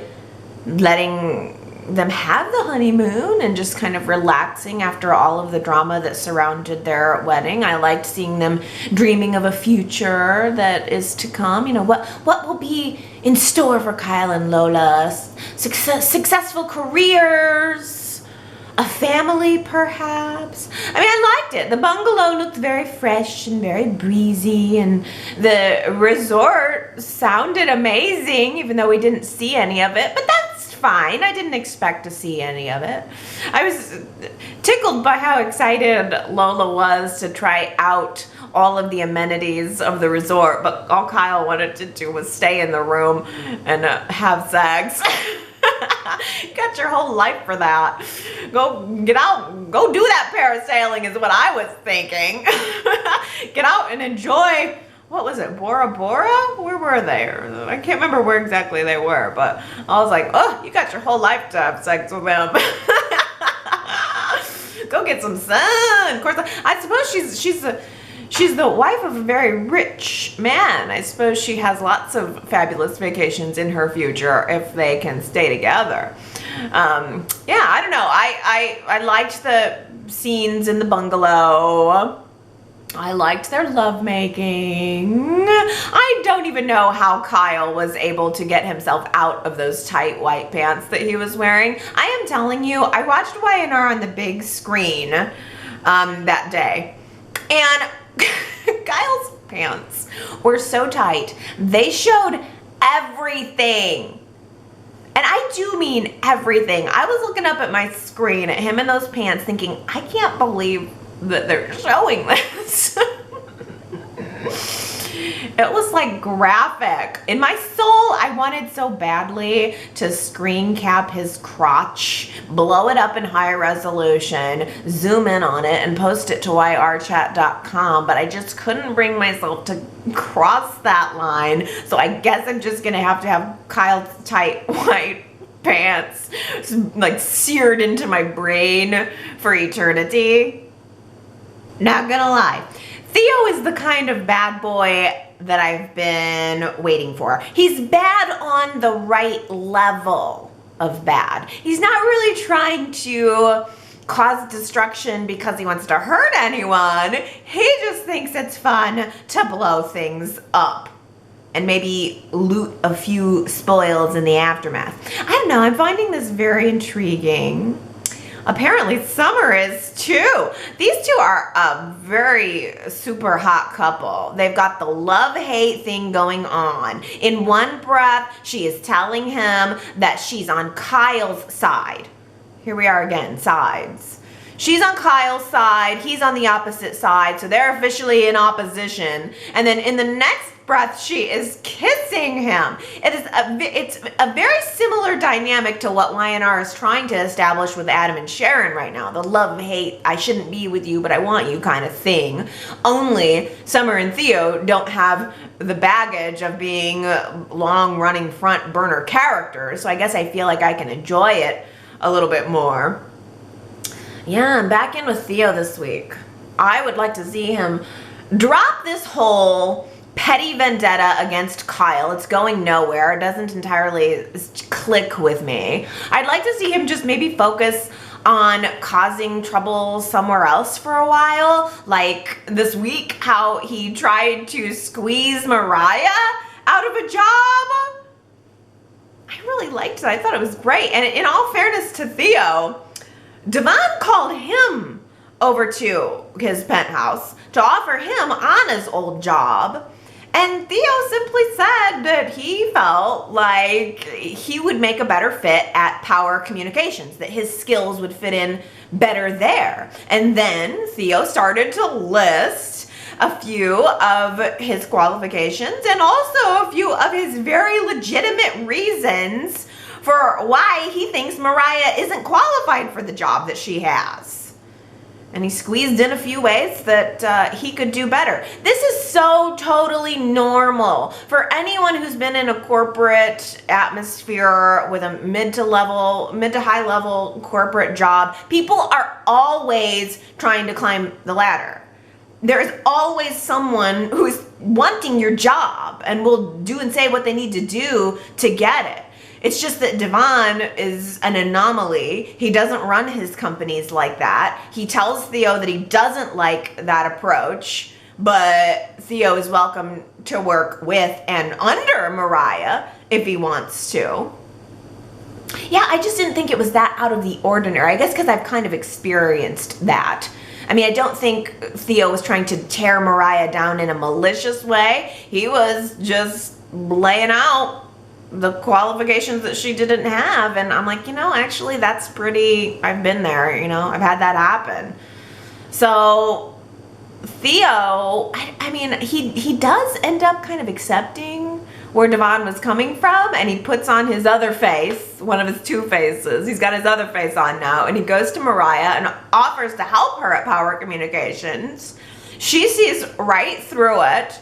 letting them have the honeymoon and just kind of relaxing after all of the drama that surrounded their wedding. I liked seeing them dreaming of a future that is to come. You know, what will be in store for Kyle and Lola? Successful careers, a family perhaps. I mean, I liked it. The bungalow looked very fresh and very breezy, and the resort sounded amazing, even though we didn't see any of it, but that's fine. I didn't expect to see any of it. I was tickled by how excited Lola was to try out all of the amenities of the resort, but all Kyle wanted to do was stay in the room and have sex. You got your whole life for that. Go get out, go do that parasailing is what I was thinking. Get out and enjoy. What was it, Bora Bora? Where were they? I can't remember where exactly they were, but I was like, oh, you got your whole life to have sex with them. Go get some sun. Of course, I suppose she's the wife of a very rich man. I suppose she has lots of fabulous vacations in her future if they can stay together. Yeah, I don't know. I liked the scenes in the bungalow. I liked their lovemaking. I don't even know how Kyle was able to get himself out of those tight white pants that he was wearing. I am telling you, I watched Y&R on the big screen that day. And Kyle's pants were so tight. They showed everything. And I do mean everything. I was looking up at my screen at him in those pants thinking, I can't believe that they're showing this. It was like graphic. In my soul, I wanted so badly to screen cap his crotch, blow it up in high resolution, zoom in on it, and post it to yrchat.com, but I just couldn't bring myself to cross that line. So I guess I'm just gonna have to have Kyle's tight white pants like seared into my brain for eternity. Not gonna lie, Theo is the kind of bad boy that I've been waiting for. He's bad on the right level of bad. He's not really trying to cause destruction because he wants to hurt anyone. He just thinks it's fun to blow things up and maybe loot a few spoils in the aftermath. I don't know, I'm finding this very intriguing. Apparently Summer is too. These two are a very super hot couple. They've got the love-hate thing going on. In one breath, she is telling him that she's on Kyle's side. Here we are again, sides. She's on Kyle's side, he's on the opposite side, so they're officially in opposition. And then in the next breath, she is kissing him. It's a very similar dynamic to what Y&R is trying to establish with Adam and Sharon right now. The love-hate, I shouldn't be with you, but I want you kind of thing. Only Summer and Theo don't have the baggage of being long-running front burner characters, so I guess I feel like I can enjoy it a little bit more. Yeah, I'm back in with Theo this week. I would like to see him drop this whole petty vendetta against Kyle. It's going nowhere. It doesn't entirely click with me. I'd like to see him just maybe focus on causing trouble somewhere else for a while. Like this week, how he tried to squeeze Mariah out of a job. I really liked that. I thought it was great. And in all fairness to Theo, Devon called him over to his penthouse to offer him Anna's old job. And Theo simply said that he felt like he would make a better fit at Power Communications, that his skills would fit in better there. And then Theo started to list a few of his qualifications and also a few of his very legitimate reasons for why he thinks Mariah isn't qualified for the job that she has. And he squeezed in a few ways that he could do better. This is so totally normal for anyone who's been in a corporate atmosphere with a mid to high level corporate job. People are always trying to climb the ladder. There's always someone who's wanting your job and will do and say what they need to do to get it. It's just that Devon is an anomaly. He doesn't run his companies like that. He tells Theo that he doesn't like that approach, but Theo is welcome to work with and under Mariah if he wants to. Yeah, I just didn't think it was that out of the ordinary. I guess because I've kind of experienced that. I mean, I don't think Theo was trying to tear Mariah down in a malicious way. He was just laying out the qualifications that she didn't have, and I'm like, you know, actually that's pretty, I've been there, you know, I've had that happen. So Theo, I mean, he does end up kind of accepting where Devon was coming from, and he puts on his other face, one of his two faces. He's got his other face on now, and he goes to Mariah and offers to help her at Power Communications. She sees right through it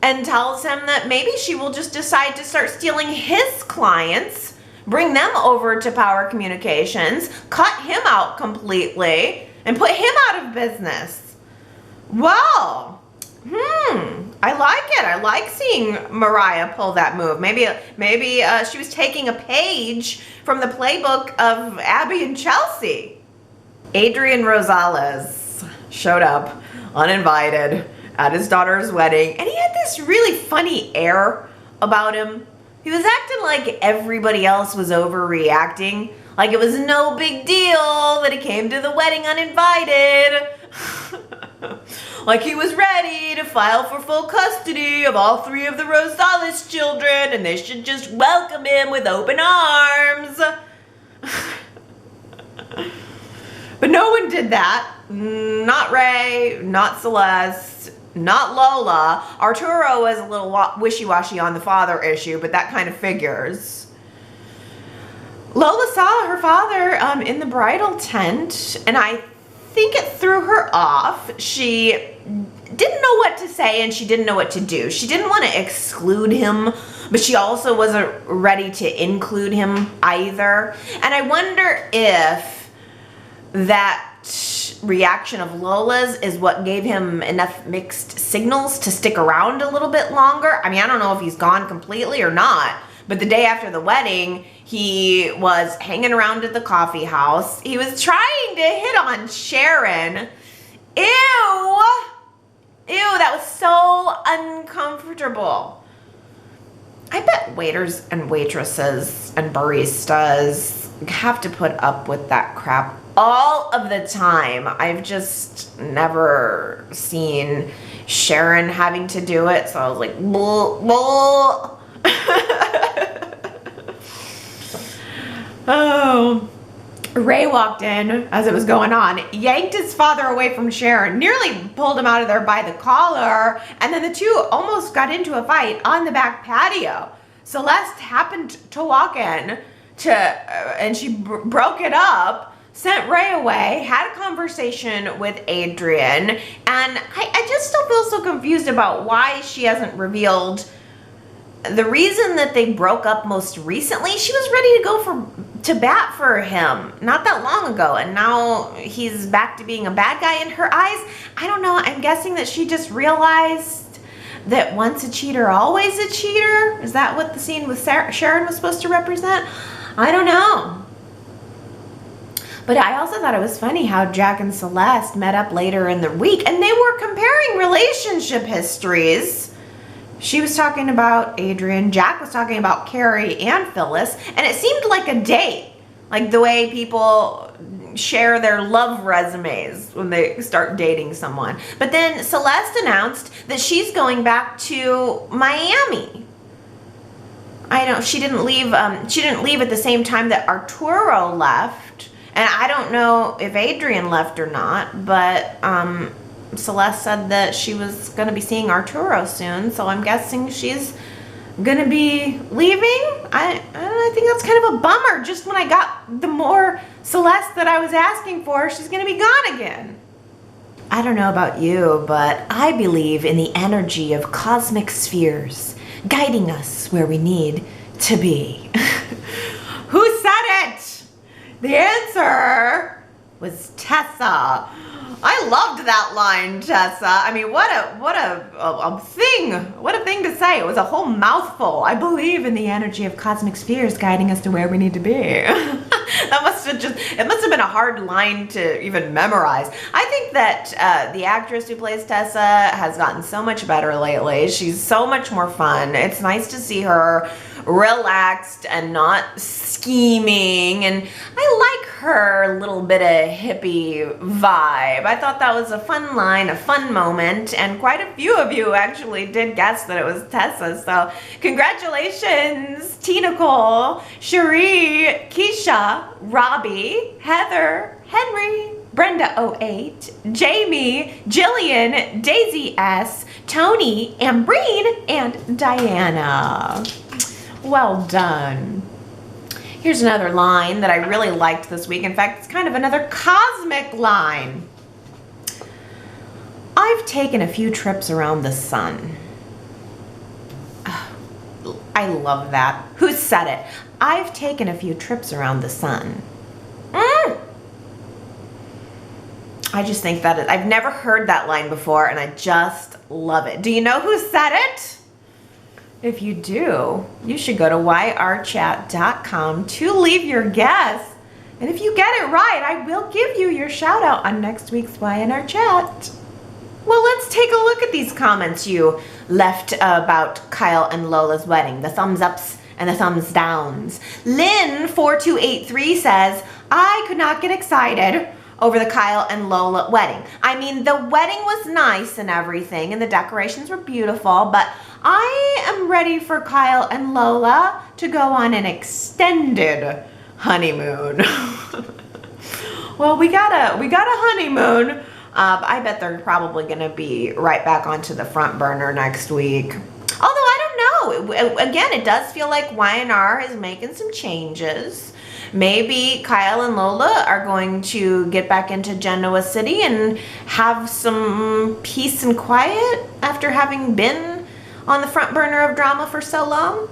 and tells him that maybe she will just decide to start stealing his clients, bring them over to Power Communications, cut him out completely, and put him out of business. Well, I like it. I like seeing Mariah pull that move. Maybe she was taking a page from the playbook of Abby and Chelsea. Adrian Rosales showed up uninvited at his daughter's wedding, and he had this really funny air about him. He was acting like everybody else was overreacting, like it was no big deal that he came to the wedding uninvited. Like he was ready to file for full custody of all 3 of the Rosales children, and they should just welcome him with open arms. But no one did that. Not Ray, not Celeste, not Lola. Arturo was a little wishy-washy on the father issue, but that kind of figures. Lola saw her father in the bridal tent, and I think it threw her off. She didn't know what to say, and she didn't know what to do. She didn't want to exclude him, but she also wasn't ready to include him either. And I wonder if that reaction of Lola's is what gave him enough mixed signals to stick around a little bit longer. I mean, I don't know if he's gone completely or not, but the day after the wedding, he was hanging around at the coffee house. He was trying to hit on Sharon. Ew! Ew, that was so uncomfortable. I bet waiters and waitresses and baristas have to put up with that crap all of the time. I've just never seen Sharon having to do it, so I was like, bull, bull. Oh, Ray walked in as it was going on, yanked his father away from Sharon, nearly pulled him out of there by the collar, and then the two almost got into a fight on the back patio. Celeste happened to walk in and she broke it up, sent Ray away, had a conversation with Adrian, and I just still feel so confused about why she hasn't revealed the reason that they broke up most recently. She was ready to go to bat for him not that long ago, and now he's back to being a bad guy in her eyes. I don't know. I'm guessing that she just realized that once a cheater, always a cheater. Is that what the scene with Sharon was supposed to represent? I don't know. But I also thought it was funny how Jack and Celeste met up later in the week, and they were comparing relationship histories. She was talking about Adrian, Jack was talking about Carrie and Phyllis, and it seemed like a date, like the way people share their love resumes when they start dating someone. But then Celeste announced that she's going back to Miami. I know she didn't leave at the same time that Arturo left, and I don't know if Adrian left or not, but Celeste said that she was going to be seeing Arturo soon, so I'm guessing she's going to be leaving. I think that's kind of a bummer. Just when I got the more Celeste that I was asking for, she's going to be gone again. I don't know about you, but I believe in the energy of cosmic spheres guiding us where we need to be. Who said it? The answer was Tessa. I loved that line, Tessa. I mean, what a thing to say. It was a whole mouthful. I believe in the energy of cosmic spheres guiding us to where we need to be. It must have been a hard line to even memorize. I think that the actress who plays Tessa has gotten so much better lately. She's so much more fun. It's nice to see her relaxed and not scheming, and I like her little bit of hippie vibe. I thought that was a fun line, a fun moment, and quite a few of you actually did guess that it was Tessa, so congratulations, Tina Cole, Cherie, Keisha, Robbie, Heather, Henry, Brenda 08, Jamie, Jillian, Daisy S, Tony, Ambreen, and Diana. Well done. Here's another line that I really liked this week. In fact, it's kind of another cosmic line. I've taken a few trips around the sun. I love that. Who said it? I've taken a few trips around the sun. I just think that I've never heard that line before, and I just love it. Do you know who said it? If you do, you should go to yrchat.com to leave your guess. And if you get it right, I will give you your shout out on next week's Y&R Chat. Well, let's take a look at these comments you left about Kyle and Lola's wedding. The thumbs ups and the thumbs downs. Lynn4283 says, I could not get excited over the Kyle and Lola wedding. I mean, the wedding was nice and everything, and the decorations were beautiful, but I am ready for Kyle and Lola to go on an extended honeymoon. Well, we got a honeymoon. I bet they're probably gonna be right back onto the front burner next week. Although I don't know. Again, it does feel like Y&R is making some changes. Maybe Kyle and Lola are going to get back into Genoa City and have some peace and quiet after having been on the front burner of drama for so long.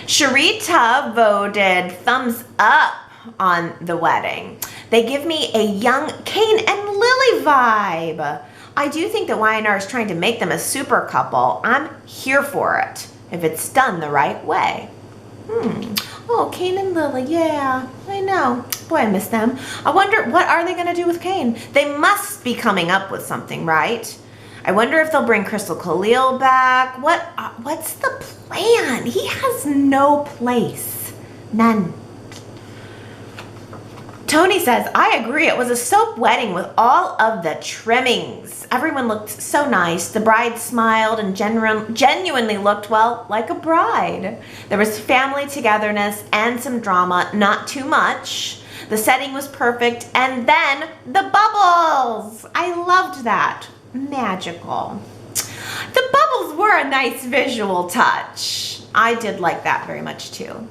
Sharita voted thumbs up on the wedding. They give me a young Kane and Lily vibe. I do think that Y&R is trying to make them a super couple. I'm here for it if it's done the right way. Oh, Kane and Lily, yeah, I know. Boy, I miss them. I wonder, what are they going to do with Kane? They must be coming up with something, right? I wonder if they'll bring Crystal Khalil back. What's the plan? He has no place. None. Tony says, I agree. It was a soap wedding with all of the trimmings. Everyone looked so nice. The bride smiled and genuinely looked, well, like a bride. There was family togetherness and some drama, not too much. The setting was perfect. And then the bubbles. I loved that. Magical. The bubbles were a nice visual touch. I did like that very much too.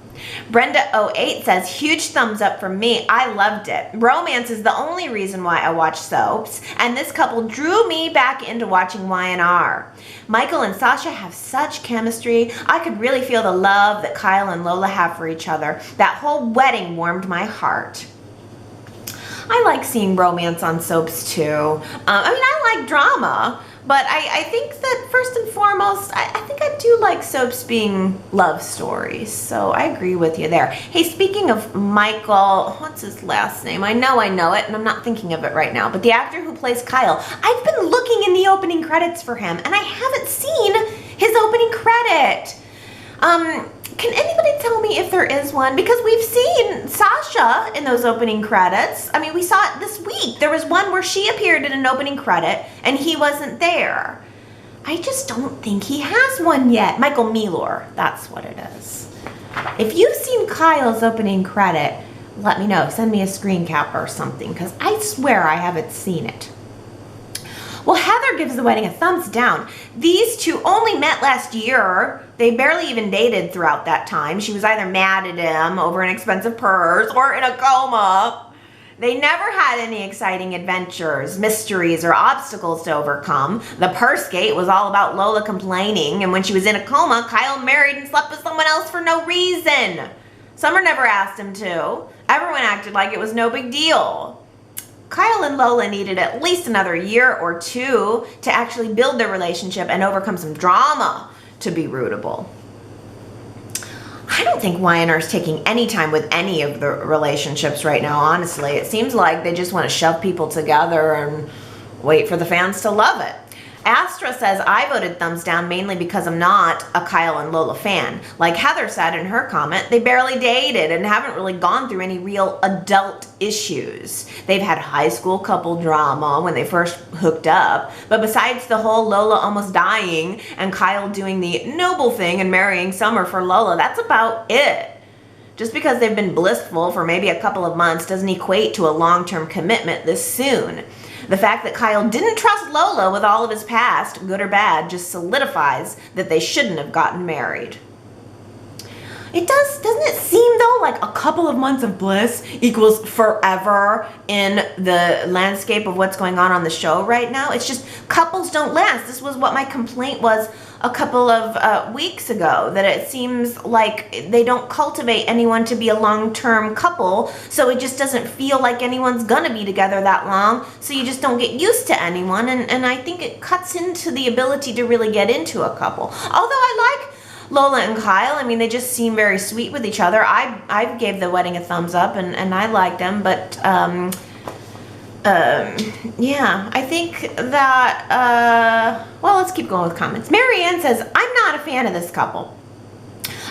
Brenda08 says, huge thumbs up from me. I loved it. Romance is the only reason why I watch soaps, and this couple drew me back into watching Y&R. Michael and Sasha have such chemistry. I could really feel the love that Kyle and Lola have for each other. That whole wedding warmed my heart. I like seeing romance on soaps too. I like drama, but I think that first and foremost, I think I do like soaps being love stories. So I agree with you there. Hey, speaking of Michael, what's his last name? I know it, and I'm not thinking of it right now, but the actor who plays Kyle, I've been looking in the opening credits for him, and I haven't seen his opening credit. Can anybody tell me if there is one? Because we've seen Sasha in those opening credits. I mean, we saw it this week. There was one where she appeared in an opening credit and he wasn't there. I just don't think he has one yet. Michael Milor, that's what it is. If you've seen Kyle's opening credit, let me know. Send me a screen cap or something, because I swear I haven't seen it. Well, Heather gives the wedding a thumbs down. These two only met last year. They barely even dated throughout that time. She was either mad at him over an expensive purse or in a coma. They never had any exciting adventures, mysteries, or obstacles to overcome. The purse gate was all about Lola complaining, and when she was in a coma, Kyle married and slept with someone else for no reason. Summer never asked him to. Everyone acted like it was no big deal. Kyle and Lola needed at least another year or two to actually build their relationship and overcome some drama to be rootable. I don't think Y&R is taking any time with any of the relationships right now, honestly. It seems like they just want to shove people together and wait for the fans to love it. Astra says, I voted thumbs down mainly because I'm not a Kyle and Lola fan. Like Heather said in her comment, they barely dated and haven't really gone through any real adult issues. They've had high school couple drama when they first hooked up, but besides the whole Lola almost dying and Kyle doing the noble thing and marrying Summer for Lola, that's about it. Just because they've been blissful for maybe a couple of months doesn't equate to a long-term commitment this soon. The fact that Kyle didn't trust Lola with all of his past, good or bad, just solidifies that they shouldn't have gotten married. Doesn't it seem though like a couple of months of bliss equals forever in the landscape of what's going on the show right now? It's just couples don't last. This was what my complaint was a couple of weeks ago, that it seems like they don't cultivate anyone to be a long-term couple, so it just doesn't feel like anyone's gonna be together that long, so you just don't get used to anyone, and I think it cuts into the ability to really get into a couple. Although I like Lola and Kyle. I mean, they just seem very sweet with each other. I gave the wedding a thumbs up, and I liked them, but yeah, I think that, well, let's keep going with comments. Mary Ann says, I'm not a fan of this couple.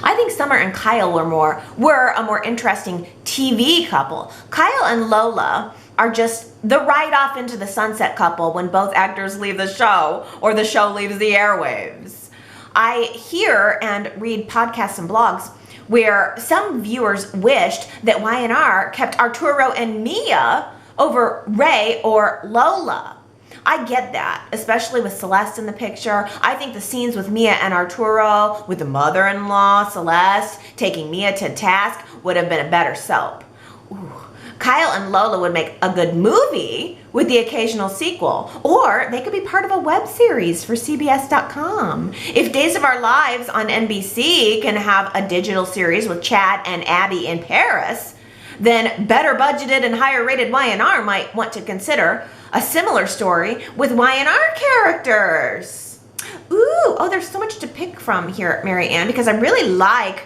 I think Summer and Kyle were a more interesting TV couple. Kyle and Lola are just the ride off into the sunset couple when both actors leave the show or the show leaves the airwaves. I hear and read podcasts and blogs where some viewers wished that Y&R kept Arturo and Mia over Ray or Lola. I get that, especially with Celeste in the picture. I think the scenes with Mia and Arturo, with the mother-in-law, Celeste, taking Mia to task, would have been a better soap. Ooh. Kyle and Lola would make a good movie with the occasional sequel, or they could be part of a web series for CBS.com. If Days of Our Lives on NBC can have a digital series with Chad and Abby in Paris, then better budgeted and higher rated Y&R might want to consider a similar story with Y&R characters. Ooh, oh, there's so much to pick from here, Mary Ann, because I really like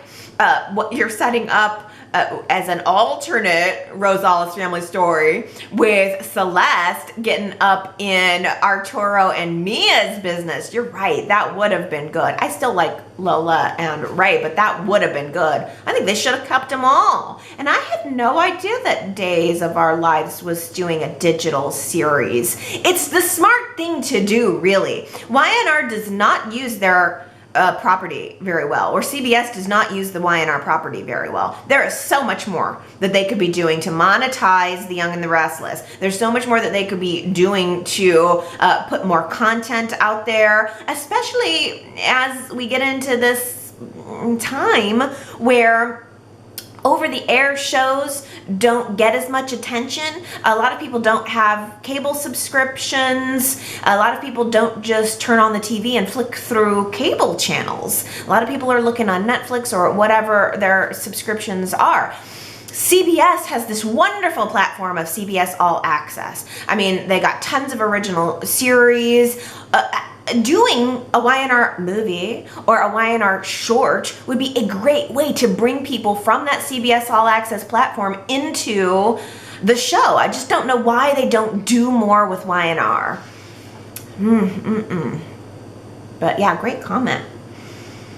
what you're setting up as an alternate Rosales family story with Celeste getting up in Arturo and Mia's business. You're right, that would have been good. I still like Lola and Ray, but that would have been good. I think they should have kept them all. And I had no idea that Days of Our Lives was doing a digital series. It's the smart thing to do, really. Y&R does not use their property very well, or CBS does not use the Y&R property very well. There is so much more that they could be doing to monetize The Young and the Restless. There's so much more that they could be doing to put more content out there, especially as we get into this time where over-the-air shows don't get as much attention. A lot of people don't have cable subscriptions. A lot of people don't just turn on the TV and flick through cable channels. A lot of people are looking on Netflix or whatever their subscriptions are. CBS has this wonderful platform of CBS All Access. I mean, they got tons of original series. Doing a Y&R movie or a Y&R short would be a great way to bring people from that CBS All Access platform into the show. I just don't know why they don't do more with Y&R. But yeah, great comment.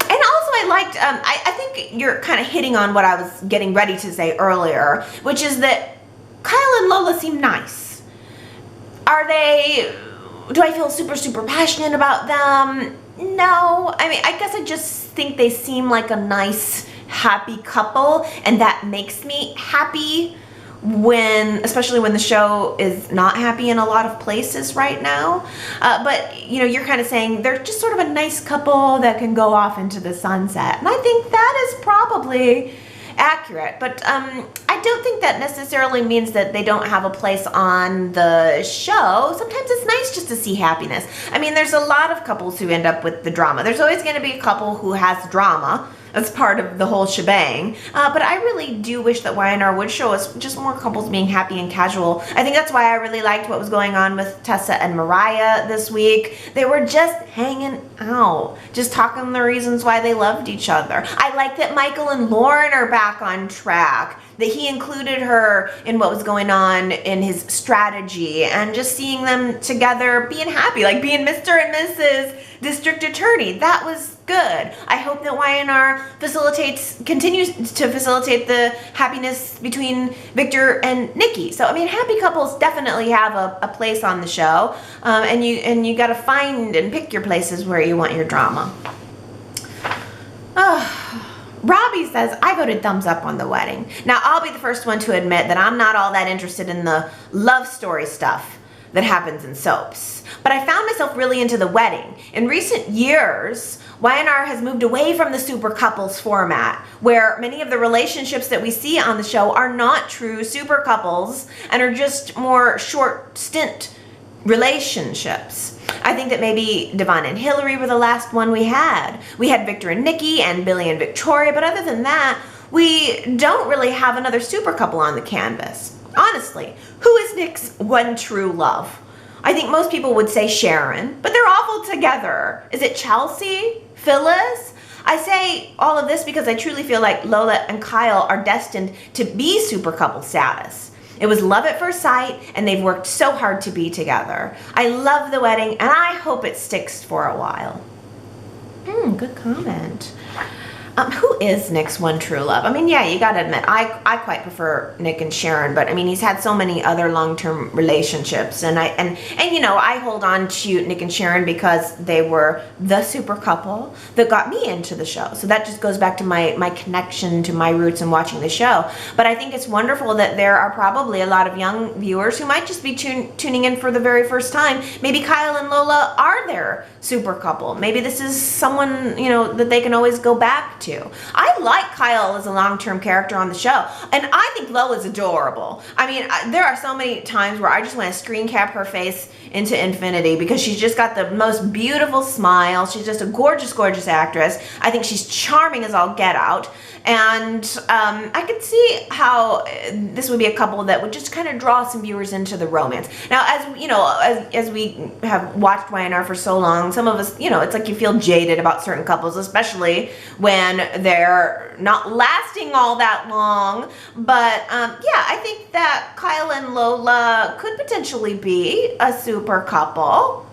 And also I liked, I think you're kind of hitting on what I was getting ready to say earlier, which is that Kyle and Lola seem nice. Do I feel super passionate about them? No. I mean, I guess I just think they seem like a nice, happy couple, and that makes me happy especially when the show is not happy in a lot of places right now. But, you know, you're kind of saying they're just sort of a nice couple that can go off into the sunset. And I think that is probably accurate, but I don't think that necessarily means that they don't have a place on the show. Sometimes it's nice just to see happiness. I mean, there's a lot of couples who end up with the drama. There's always going to be a couple who has drama as part of the whole shebang, but I really do wish that Y&R would show us just more couples being happy and casual. I think that's why I really liked what was going on with Tessa and Mariah this week. They were just hanging out, just talking the reasons why they loved each other. I like that Michael and Lauren are back on track, that he included her in what was going on in his strategy, and just seeing them together being happy, like being Mr. and Mrs. District Attorney. That was good. I hope that Y&R continues to facilitate the happiness between Victor and Nikki. So I mean, happy couples definitely have a place on the show, and you got to find and pick your places where you want your drama. Robbie says, I voted thumbs up on the wedding. Now, I'll be the first one to admit that I'm not all that interested in the love story stuff that happens in soaps. But I found myself really into the wedding. In recent years, Y&R has moved away from the super couples format, where many of the relationships that we see on the show are not true super couples and are just more short stint relationships. I think that maybe Devon and Hillary were the last one we had. We had Victor and Nikki and Billy and Victoria, but other than that, we don't really have another super couple on the canvas. Honestly, who is Nick's one true love? I think most people would say Sharon, but they're awful together. Is it Chelsea? Phyllis? I say all of this because I truly feel like Lola and Kyle are destined to be super couple status. It was love at first sight, and they've worked so hard to be together. I love the wedding, and I hope it sticks for a while. Good comment. Who is Nick's one true love? I mean, yeah, you gotta admit, I quite prefer Nick and Sharon, but I mean, he's had so many other long-term relationships, and you know, I hold on to Nick and Sharon because they were the super couple that got me into the show. So that just goes back to my connection to my roots and watching the show. But I think it's wonderful that there are probably a lot of young viewers who might just be tuning in for the very first time. Maybe Kyle and Lola are their super couple. Maybe this is someone, you know, that they can always go back to. I like Kyle as a long-term character on the show, and I think Lola's adorable. I mean, there are so many times where I just want to screen cap her face into infinity because she's just got the most beautiful smile. She's just a gorgeous, gorgeous actress. I think she's charming as all get out, and I could see how this would be a couple that would just kind of draw some viewers into the romance. Now, as you know, as we have watched Y&R for so long, some of us, you know, it's like you feel jaded about certain couples, especially when they're not lasting all that long. But yeah, I think that Kyle and Lola could potentially be a super couple.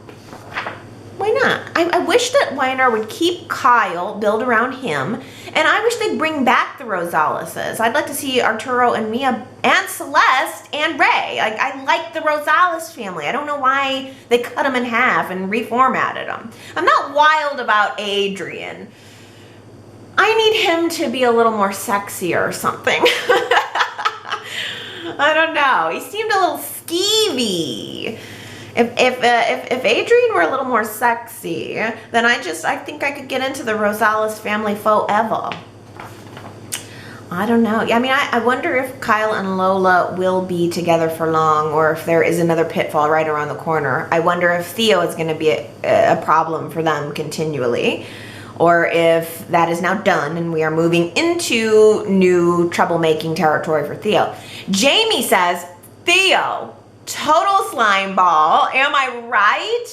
Why not? I wish that Y&R would keep Kyle, build around him, and I wish they'd bring back the Rosaleses. I'd like to see Arturo and Mia and Celeste and Ray. Like, I like the Rosales family. I don't know why they cut them in half and reformatted them. I'm not wild about Adrian. I need him to be a little more sexy or something. I don't know. He seemed a little skeevy. If Adrian were a little more sexy, then I think I could get into the Rosales family forever. I don't know. I mean, I wonder if Kyle and Lola will be together for long, or if there is another pitfall right around the corner. I wonder if Theo is going to be a problem for them continually, or if that is now done and we are moving into new troublemaking territory for Theo. Jamie says, Theo, total slime ball. Am I right?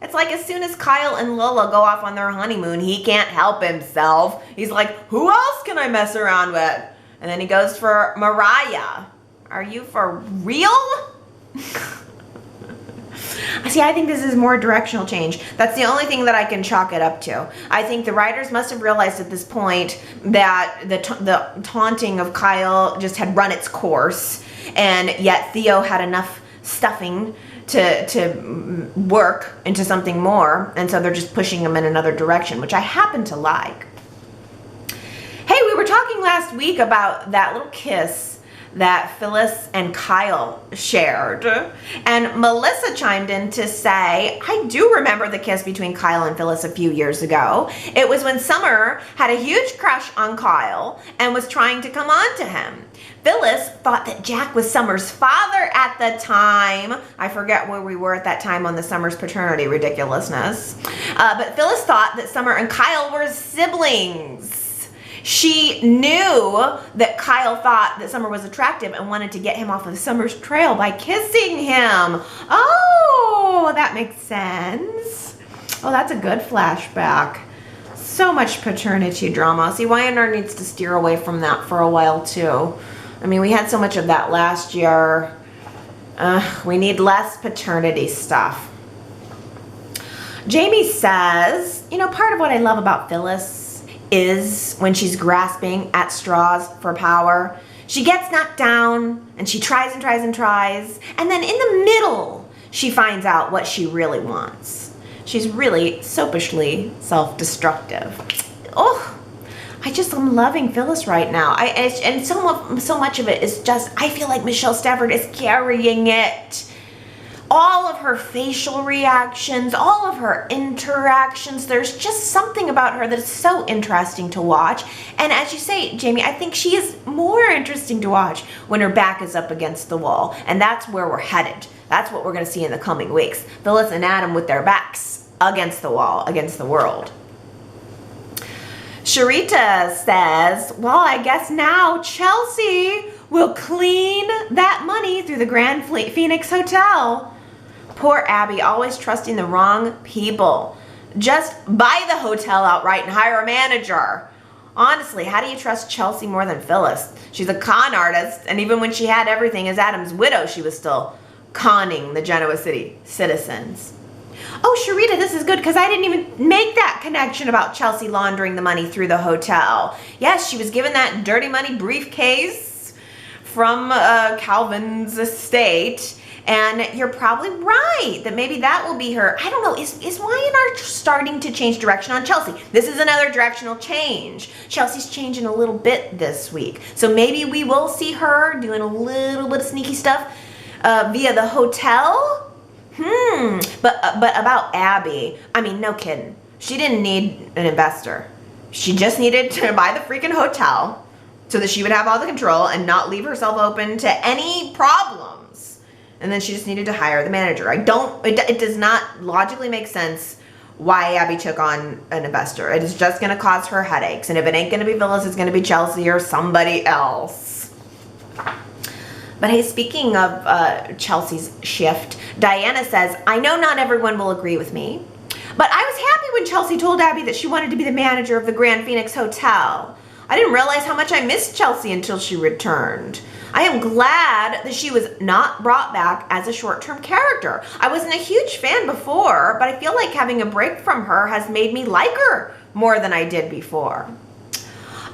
It's like as soon as Kyle and Lola go off on their honeymoon, he can't help himself. He's like, who else can I mess around with? And then he goes for Mariah. Are you for real? See, I think this is more directional change. That's the only thing that I can chalk it up to. I think the writers must have realized at this point that the taunting of Kyle just had run its course, and yet Theo had enough stuffing to work into something more, and so they're just pushing him in another direction, which I happen to like. Hey, we were talking last week about that little kiss that Phyllis and Kyle shared, and Melissa chimed in to say, I do remember the kiss between Kyle and Phyllis a few years ago. It was when Summer had a huge crush on Kyle and was trying to come on to him. Phyllis thought that Jack was Summer's father at the time. I forget where we were at that time on the Summer's paternity ridiculousness. But Phyllis thought that Summer and Kyle were siblings. She knew that Kyle thought that Summer was attractive and wanted to get him off of Summer's trail by kissing him. Oh, that makes sense. Oh, that's a good flashback. So much paternity drama. See, Y&R needs to steer away from that for a while too. I mean, we had so much of that last year. We need less paternity stuff. Jamie says, you know, part of what I love about Phyllis is when she's grasping at straws for power. She gets knocked down and she tries and tries and tries, and then in the middle she finds out what she really wants. She's really soapishly self-destructive. Oh, I'm loving Phyllis right now. And so much of it is just, I feel like Michelle Stafford is carrying it. All of her facial reactions, all of her interactions, there's just something about her that is so interesting to watch. And as you say, Jamie, I think she is more interesting to watch when her back is up against the wall. And that's where we're headed. That's what we're going to see in the coming weeks. Phyllis and Adam with their backs against the wall, against the world. Sharita says, well, I guess now Chelsea will clean that money through the Grand Phoenix Hotel. Poor Abby, always trusting the wrong people. Just buy the hotel outright and hire a manager. Honestly, how do you trust Chelsea more than Phyllis? She's a con artist, and even when she had everything as Adam's widow, she was still conning the Genoa City citizens. Oh, Sharita, this is good because I didn't even make that connection about Chelsea laundering the money through the hotel. Yes, she was given that dirty money briefcase from Calvin's estate. And you're probably right that maybe that will be her. I don't know. Is Y&R starting to change direction on Chelsea? This is another directional change. Chelsea's changing a little bit this week. So maybe we will see her doing a little bit of sneaky stuff via the hotel. But about Abby, I mean, no kidding. She didn't need an investor. She just needed to buy the freaking hotel so that she would have all the control and not leave herself open to any problems. And then she just needed to hire the manager. It does not logically make sense why Abby took on an investor. It is just going to cause her headaches. And if it ain't going to be Phyllis, it's going to be Chelsea or somebody else. But hey, speaking of Chelsea's shift, Diana says, I know not everyone will agree with me, but I was happy when Chelsea told Abby that she wanted to be the manager of the Grand Phoenix Hotel. I didn't realize how much I missed Chelsea until she returned. I am glad that she was not brought back as a short-term character. I wasn't a huge fan before, but I feel like having a break from her has made me like her more than I did before.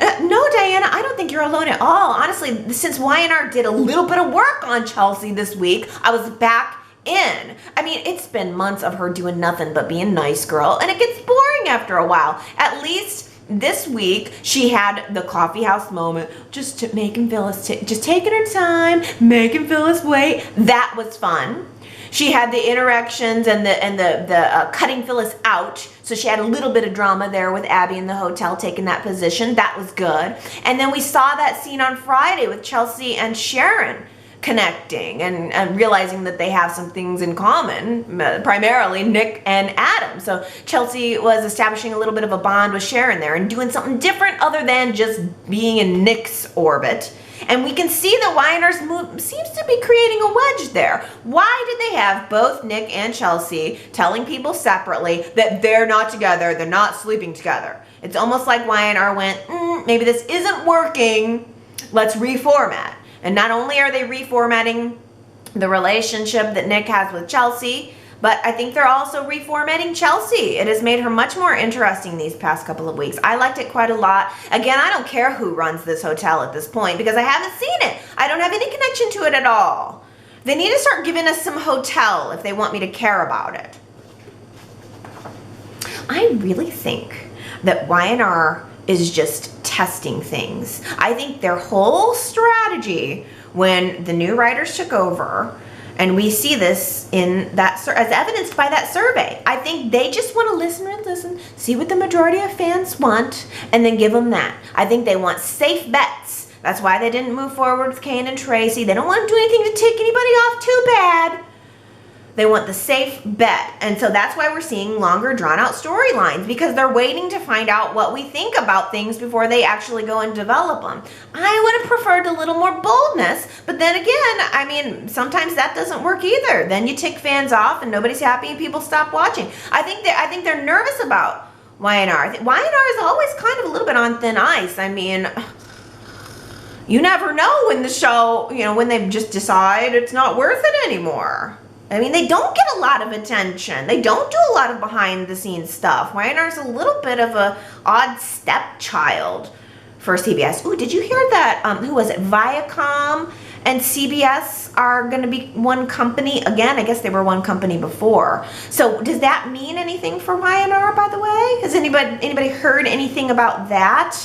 No, Diana, I don't think you're alone at all. Honestly, since Y&R did a little bit of work on Chelsea this week, I was back in. I mean, it's been months of her doing nothing but being nice girl, and it gets boring after a while. At least this week, she had the coffee house moment, just making Phyllis, just taking her time, making Phyllis wait. That was fun. She had the interactions and the cutting Phyllis out. So she had a little bit of drama there with Abby in the hotel taking that position. That was good. And then we saw that scene on Friday with Chelsea and Sharon connecting and realizing that they have some things in common, primarily Nick and Adam. So Chelsea was establishing a little bit of a bond with Sharon there and doing something different other than just being in Nick's orbit. And we can see that Y&R's move seems to be creating a wedge there. Why did they have both Nick and Chelsea telling people separately that they're not together, they're not sleeping together? It's almost like Y&R went, maybe this isn't working, let's reformat. And not only are they reformatting the relationship that Nick has with Chelsea, but I think they're also reformatting Chelsea. It has made her much more interesting these past couple of weeks. I liked it quite a lot. Again, I don't care who runs this hotel at this point because I haven't seen it. I don't have any connection to it at all. They need to start giving us some hotel if they want me to care about it. I really think that Y&R is just testing things. I think their whole strategy when the new writers took over, and we see this in that as evidenced by that survey, I think they just want to listen, see what the majority of fans want, and then give them that. I think they want safe bets. That's why they didn't move forward with Kane and Tracy. They don't want to do anything to tick anybody off too bad. They want the safe bet. And so that's why we're seeing longer drawn out storylines, because they're waiting to find out what we think about things before they actually go and develop them. I would have preferred a little more boldness, but then again, I mean, sometimes that doesn't work either. Then you tick fans off and nobody's happy and people stop watching. I think they're nervous about Y&R. Y&R is always kind of a little bit on thin ice. I mean, you never know when the show, when they just decide it's not worth it anymore. I mean, they don't get a lot of attention. They don't do a lot of behind the scenes stuff. Y&R's a little bit of a odd stepchild for CBS. Ooh, did you hear that? Who was it? Viacom and CBS are going to be one company again. I guess they were one company before. So does that mean anything for Y&R, by the way? Has anybody heard anything about that?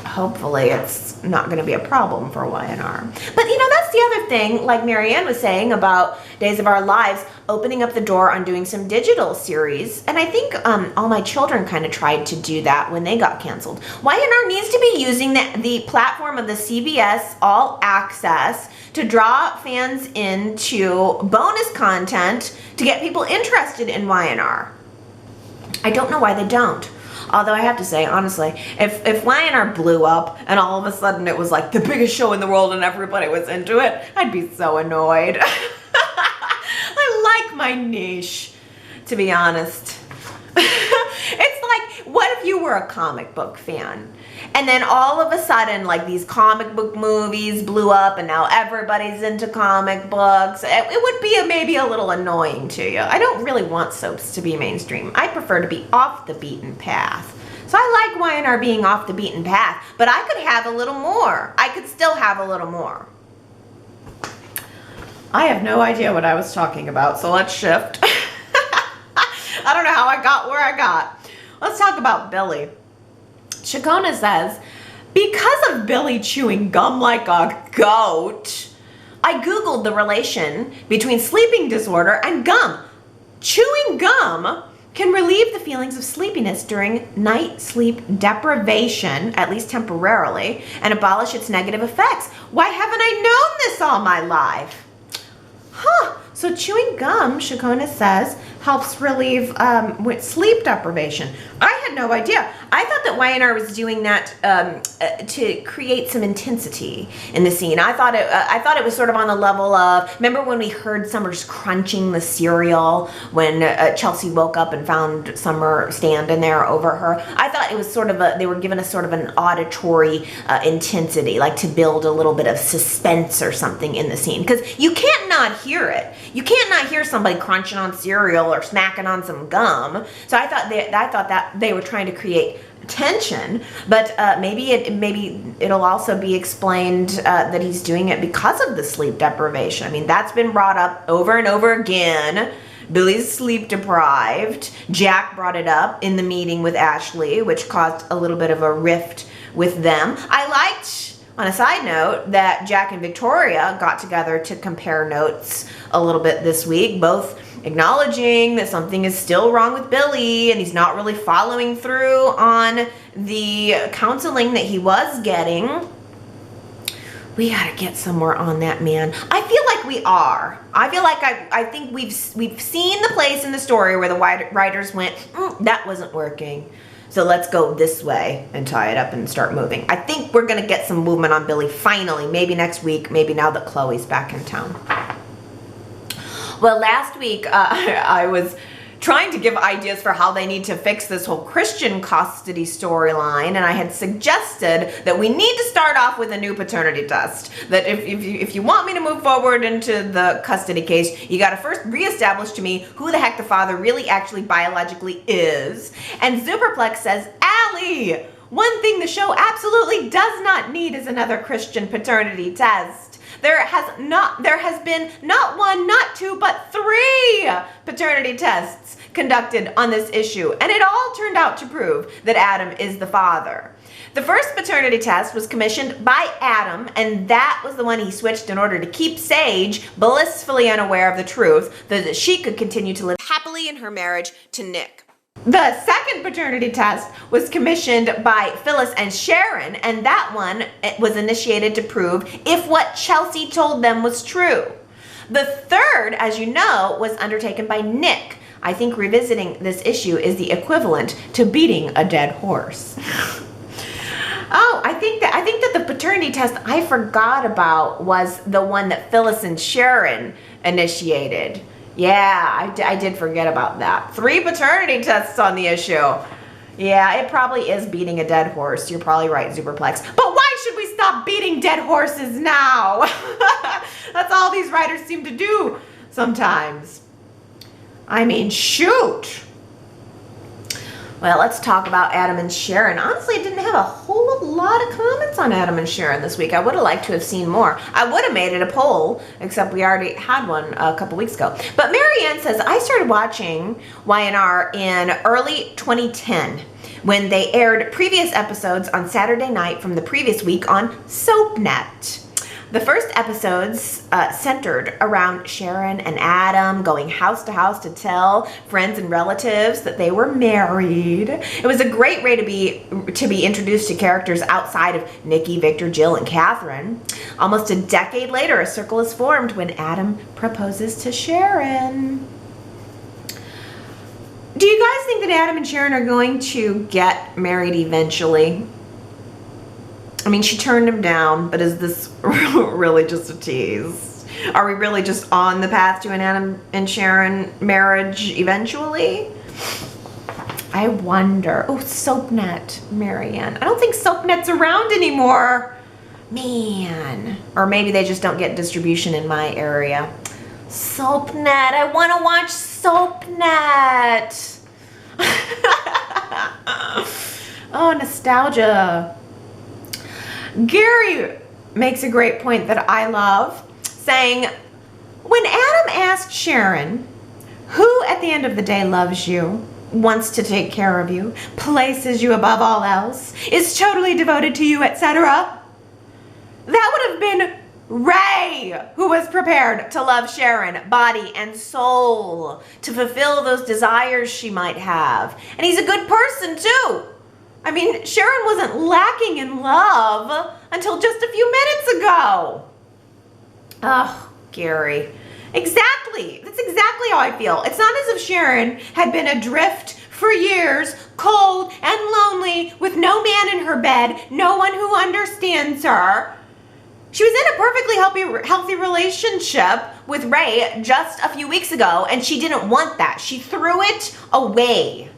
Hopefully it's not going to be a problem for Y&R. But that's that's the other thing, like Marianne was saying about Days of Our Lives, opening up the door on doing some digital series. And I think all my children kind of tried to do that when they got canceled. Y&R needs to be using the platform of the CBS All Access to draw fans into bonus content to get people interested in Y&R. I don't know why they don't. Although I have to say, honestly, if Y&R blew up and all of a sudden it was like the biggest show in the world and everybody was into it, I'd be so annoyed. I like my niche, to be honest. It's like, what if you were a comic book fan? And then all of a sudden, like, these comic book movies blew up and now everybody's into comic books. It would be maybe a little annoying to you. I don't really want soaps to be mainstream. I prefer to be off the beaten path. So I like Y&R being off the beaten path, but I could have a little more. I could still have a little more. I have no idea what I was talking about, so let's shift. I don't know how I got where I got. Let's talk about Billy. Shakona says, because of Billy chewing gum like a goat, I Googled the relation between sleeping disorder and gum. Chewing gum can relieve the feelings of sleepiness during night sleep deprivation, at least temporarily, and abolish its negative effects. Why haven't I known this all my life? Huh. So chewing gum, Shakona says, helps relieve with sleep deprivation. I had no idea. I thought that Y&R was doing that to create some intensity in the scene. I thought it was sort of on the level of, remember when we heard Summer just crunching the cereal when Chelsea woke up and found Summer standing there over her? I thought it was sort of they were giving us sort of an auditory intensity, like to build a little bit of suspense or something in the scene, because you can't not hear it. You can't not hear somebody crunching on cereal or snacking on some gum. So I thought that they were trying to create tension, but maybe it'll also be explained that he's doing it because of the sleep deprivation. I mean, that's been brought up over and over again. Billy's sleep deprived. Jack brought it up in the meeting with Ashley, which caused a little bit of a rift with them. I liked, on a side note, that Jack and Victoria got together to compare notes a little bit this week, both acknowledging that something is still wrong with Billy and he's not really following through on the counseling that he was getting. We gotta get somewhere on that, man. I feel like we are. I feel like I think we've seen the place in the story where the writers went, that wasn't working, so let's go this way and tie it up and start moving. I think we're gonna get some movement on Billy finally, maybe next week, maybe now that Chloe's back in town. Well, last week I was trying to give ideas for how they need to fix this whole Christian custody storyline, and I had suggested that we need to start off with a new paternity test. That if you want me to move forward into the custody case, you got to first reestablish to me who the heck the father really actually biologically is. And Superplex says, Allie, one thing the show absolutely does not need is another Christian paternity test. There has been not one, not two, but 3 paternity tests conducted on this issue, and it all turned out to prove that Adam is the father. The first paternity test was commissioned by Adam, and that was the one he switched in order to keep Sage blissfully unaware of the truth, that she could continue to live happily in her marriage to Nick. The second paternity test was commissioned by Phyllis and Sharon, and that one was initiated to prove if what Chelsea told them was true. The third, as you know, was undertaken by Nick. I think revisiting this issue is the equivalent to beating a dead horse. Oh, I think that the paternity test I forgot about was the one that Phyllis and Sharon initiated. Yeah, I did forget about that. 3 paternity tests on the issue. Yeah, it probably is beating a dead horse. You're probably right, Superplex. But why should we stop beating dead horses now? That's all these writers seem to do sometimes. I mean, shoot. Well, let's talk about Adam and Sharon. Honestly, I didn't have a whole lot of comments on Adam and Sharon this week. I would have liked to have seen more. I would have made it a poll, except we already had one a couple weeks ago. But Marianne says, I started watching Y&R in early 2010 when they aired previous episodes on Saturday night from the previous week on SoapNet. The first episodes centered around Sharon and Adam going house to house to tell friends and relatives that they were married. It was a great way to be introduced to characters outside of Nikki, Victor, Jill, and Catherine. Almost a decade later, a circle is formed when Adam proposes to Sharon. Do you guys think that Adam and Sharon are going to get married eventually? I mean, she turned him down, but is this really just a tease? Are we really just on the path to an Adam and Sharon marriage eventually? I wonder. Oh, SoapNet, Marianne. I don't think SoapNet's around anymore. Man. Or maybe they just don't get distribution in my area. SoapNet. I want to watch SoapNet. Oh, nostalgia. Gary makes a great point that I love, saying, when Adam asked Sharon, who at the end of the day loves you, wants to take care of you, places you above all else, is totally devoted to you, etc., that would have been Ray, who was prepared to love Sharon, body and soul, to fulfill those desires she might have. And he's a good person too. I mean, Sharon wasn't lacking in love until just a few minutes ago. Oh, Gary. Exactly. That's exactly how I feel. It's not as if Sharon had been adrift for years, cold and lonely, with no man in her bed, no one who understands her. She was in a perfectly healthy relationship with Ray just a few weeks ago, and she didn't want that. She threw it away.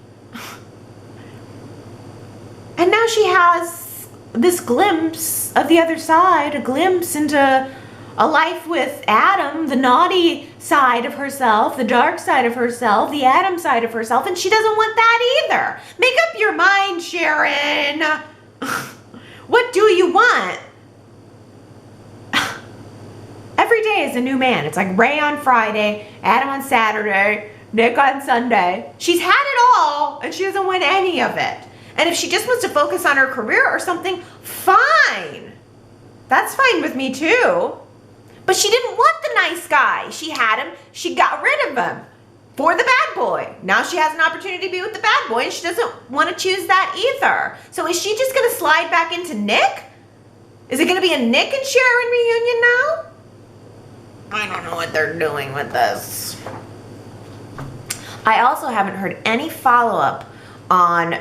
And now she has this glimpse of the other side, a glimpse into a life with Adam, the naughty side of herself, the dark side of herself, the Adam side of herself, and she doesn't want that either. Make up your mind, Sharon. What do you want? Every day is a new man. It's like Ray on Friday, Adam on Saturday, Nick on Sunday. She's had it all, and she doesn't want any of it. And if she just wants to focus on her career or something, fine. That's fine with me too. But she didn't want the nice guy. She had him. She got rid of him for the bad boy. Now she has an opportunity to be with the bad boy, and she doesn't want to choose that either. So is she just going to slide back into Nick? Is it going to be a Nick and Sharon reunion now? I don't know what they're doing with this. I also haven't heard any follow-up on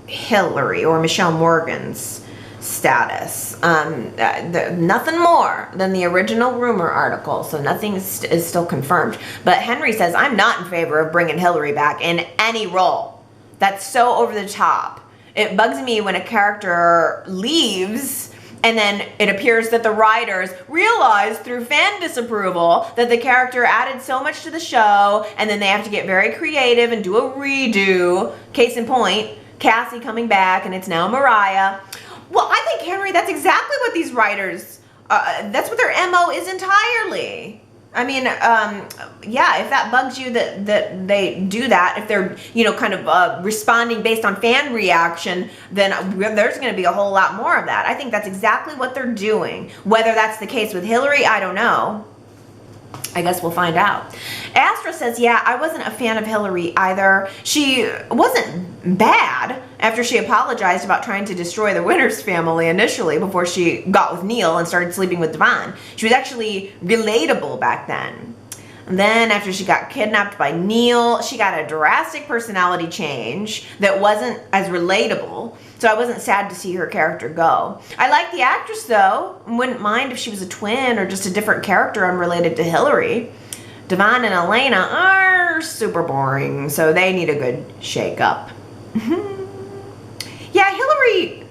Hillary or Michelle Morgan's status. Nothing more than the original rumor article, so nothing is still confirmed. But Henry says, I'm not in favor of bringing Hillary back in any role. That's so over the top. It bugs me when a character leaves and then it appears that the writers realized through fan disapproval that the character added so much to the show, and then they have to get very creative and do a redo. Case in point, Cassie coming back, and it's now Mariah. Well, I think, Henry, that's exactly what these writers, that's what their MO is entirely. I mean, yeah, if that bugs you that they do that, if they're, you know, kind of responding based on fan reaction, then there's going to be a whole lot more of that. I think that's exactly what they're doing. Whether that's the case with Hillary, I don't know. I guess we'll find out. Astra says, yeah, I wasn't a fan of Hillary either. She wasn't bad after she apologized about trying to destroy the Winters family initially before she got with Neil and started sleeping with Devon. She was actually relatable back then. And then after she got kidnapped by Neil, she got a drastic personality change that wasn't as relatable. So I wasn't sad to see her character go. I like the actress though. Wouldn't mind if she was a twin or just a different character unrelated to Hillary. Devon and Elena are super boring, so they need a good shake up. Yeah, Hillary,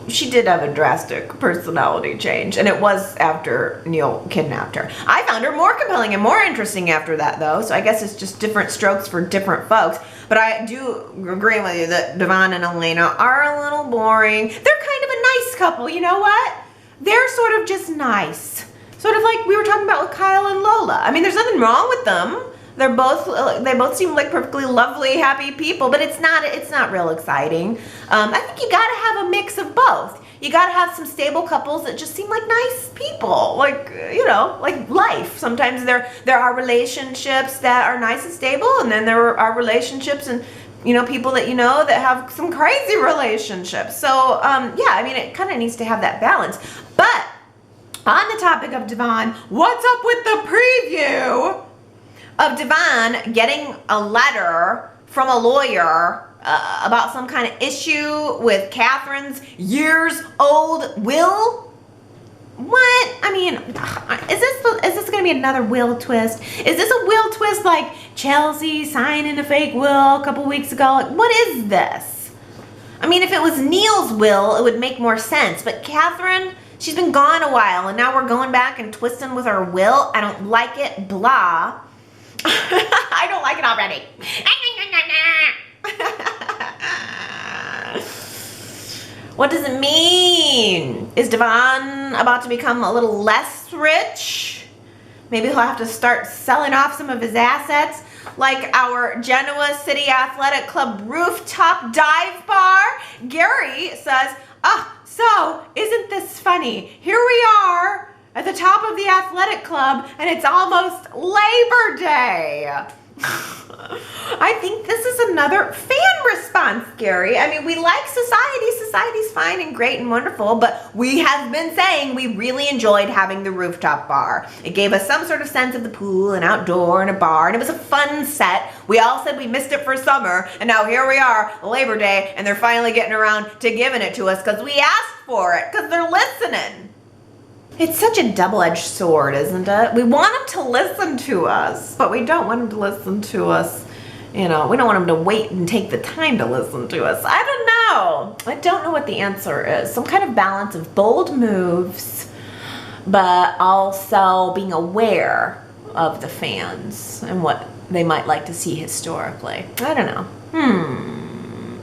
she did have a drastic personality change, and it was after Neil kidnapped her. I found her more compelling and more interesting after that, though, so I guess it's just different strokes for different folks. But I do agree with you that Devon and Elena are a little boring. They're kind of a nice couple, you know what? They're sort of just nice. Sort of like we were talking about with Kyle and Lola. I mean, there's nothing wrong with them, They both seem like perfectly lovely, happy people, but it's not real exciting. I think you gotta have a mix of both. You gotta have some stable couples that just seem like nice people, like, you know, like life. Sometimes there are relationships that are nice and stable, and then there are relationships and, you know, people that you know that have some crazy relationships. So yeah, I mean, it kind of needs to have that balance. But on the topic of Devon, what's up with the preview of Devon getting a letter from a lawyer about some kind of issue with Catherine's years-old will? What? I mean, is this going to be another will twist? Is this a will twist like Chelsea signing a fake will a couple weeks ago? Like, what is this? I mean, if it was Neil's will, it would make more sense. But Catherine, she's been gone a while, and now we're going back and twisting with her will. I don't like it. Blah. I don't like it already. What does it mean? Is Devon about to become a little less rich? Maybe he'll have to start selling off some of his assets, like our Genoa City Athletic Club rooftop dive bar. Gary says, so isn't this funny? Here we are at the top of the athletic club, and it's almost Labor Day. I think this is another fan response, Gary. I mean, we like society. Society's fine and great and wonderful, but we have been saying we really enjoyed having the rooftop bar. It gave us some sort of sense of the pool and outdoor and a bar, and it was a fun set. We all said we missed it for summer, and now here we are, Labor Day, and they're finally getting around to giving it to us because we asked for it, because they're listening. It's such a double-edged sword, isn't it? We want them to listen to us, but we don't want them to listen to us. You know, we don't want them to wait and take the time to listen to us. I don't know. I don't know what the answer is. Some kind of balance of bold moves, but also being aware of the fans and what they might like to see historically. I don't know.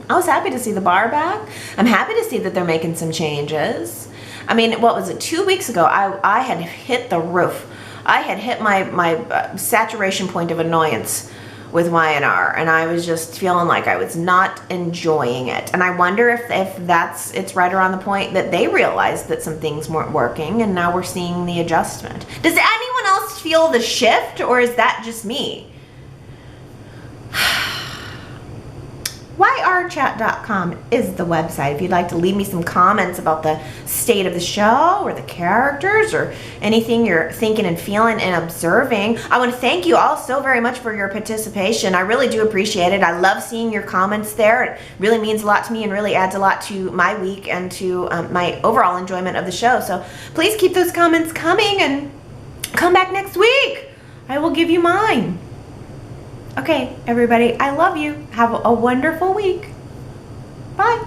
I was happy to see the bar back. I'm happy to see that they're making some changes. I mean, what was it, 2 weeks ago, I had hit the roof. I had hit my saturation point of annoyance with Y&R, and I was just feeling like I was not enjoying it. And I wonder if it's right around the point that they realized that some things weren't working, and now we're seeing the adjustment. Does anyone else feel the shift, or is that just me? Y&RChat.com is the website if you'd like to leave me some comments about the state of the show or the characters or anything you're thinking and feeling and observing. I want to thank you all so very much for your participation. I really do appreciate it. I love seeing your comments there. It really means a lot to me and really adds a lot to my week and to my overall enjoyment of the show. So please keep those comments coming and come back next week. I will give you mine. Okay, everybody, I love you. Have a wonderful week. Bye.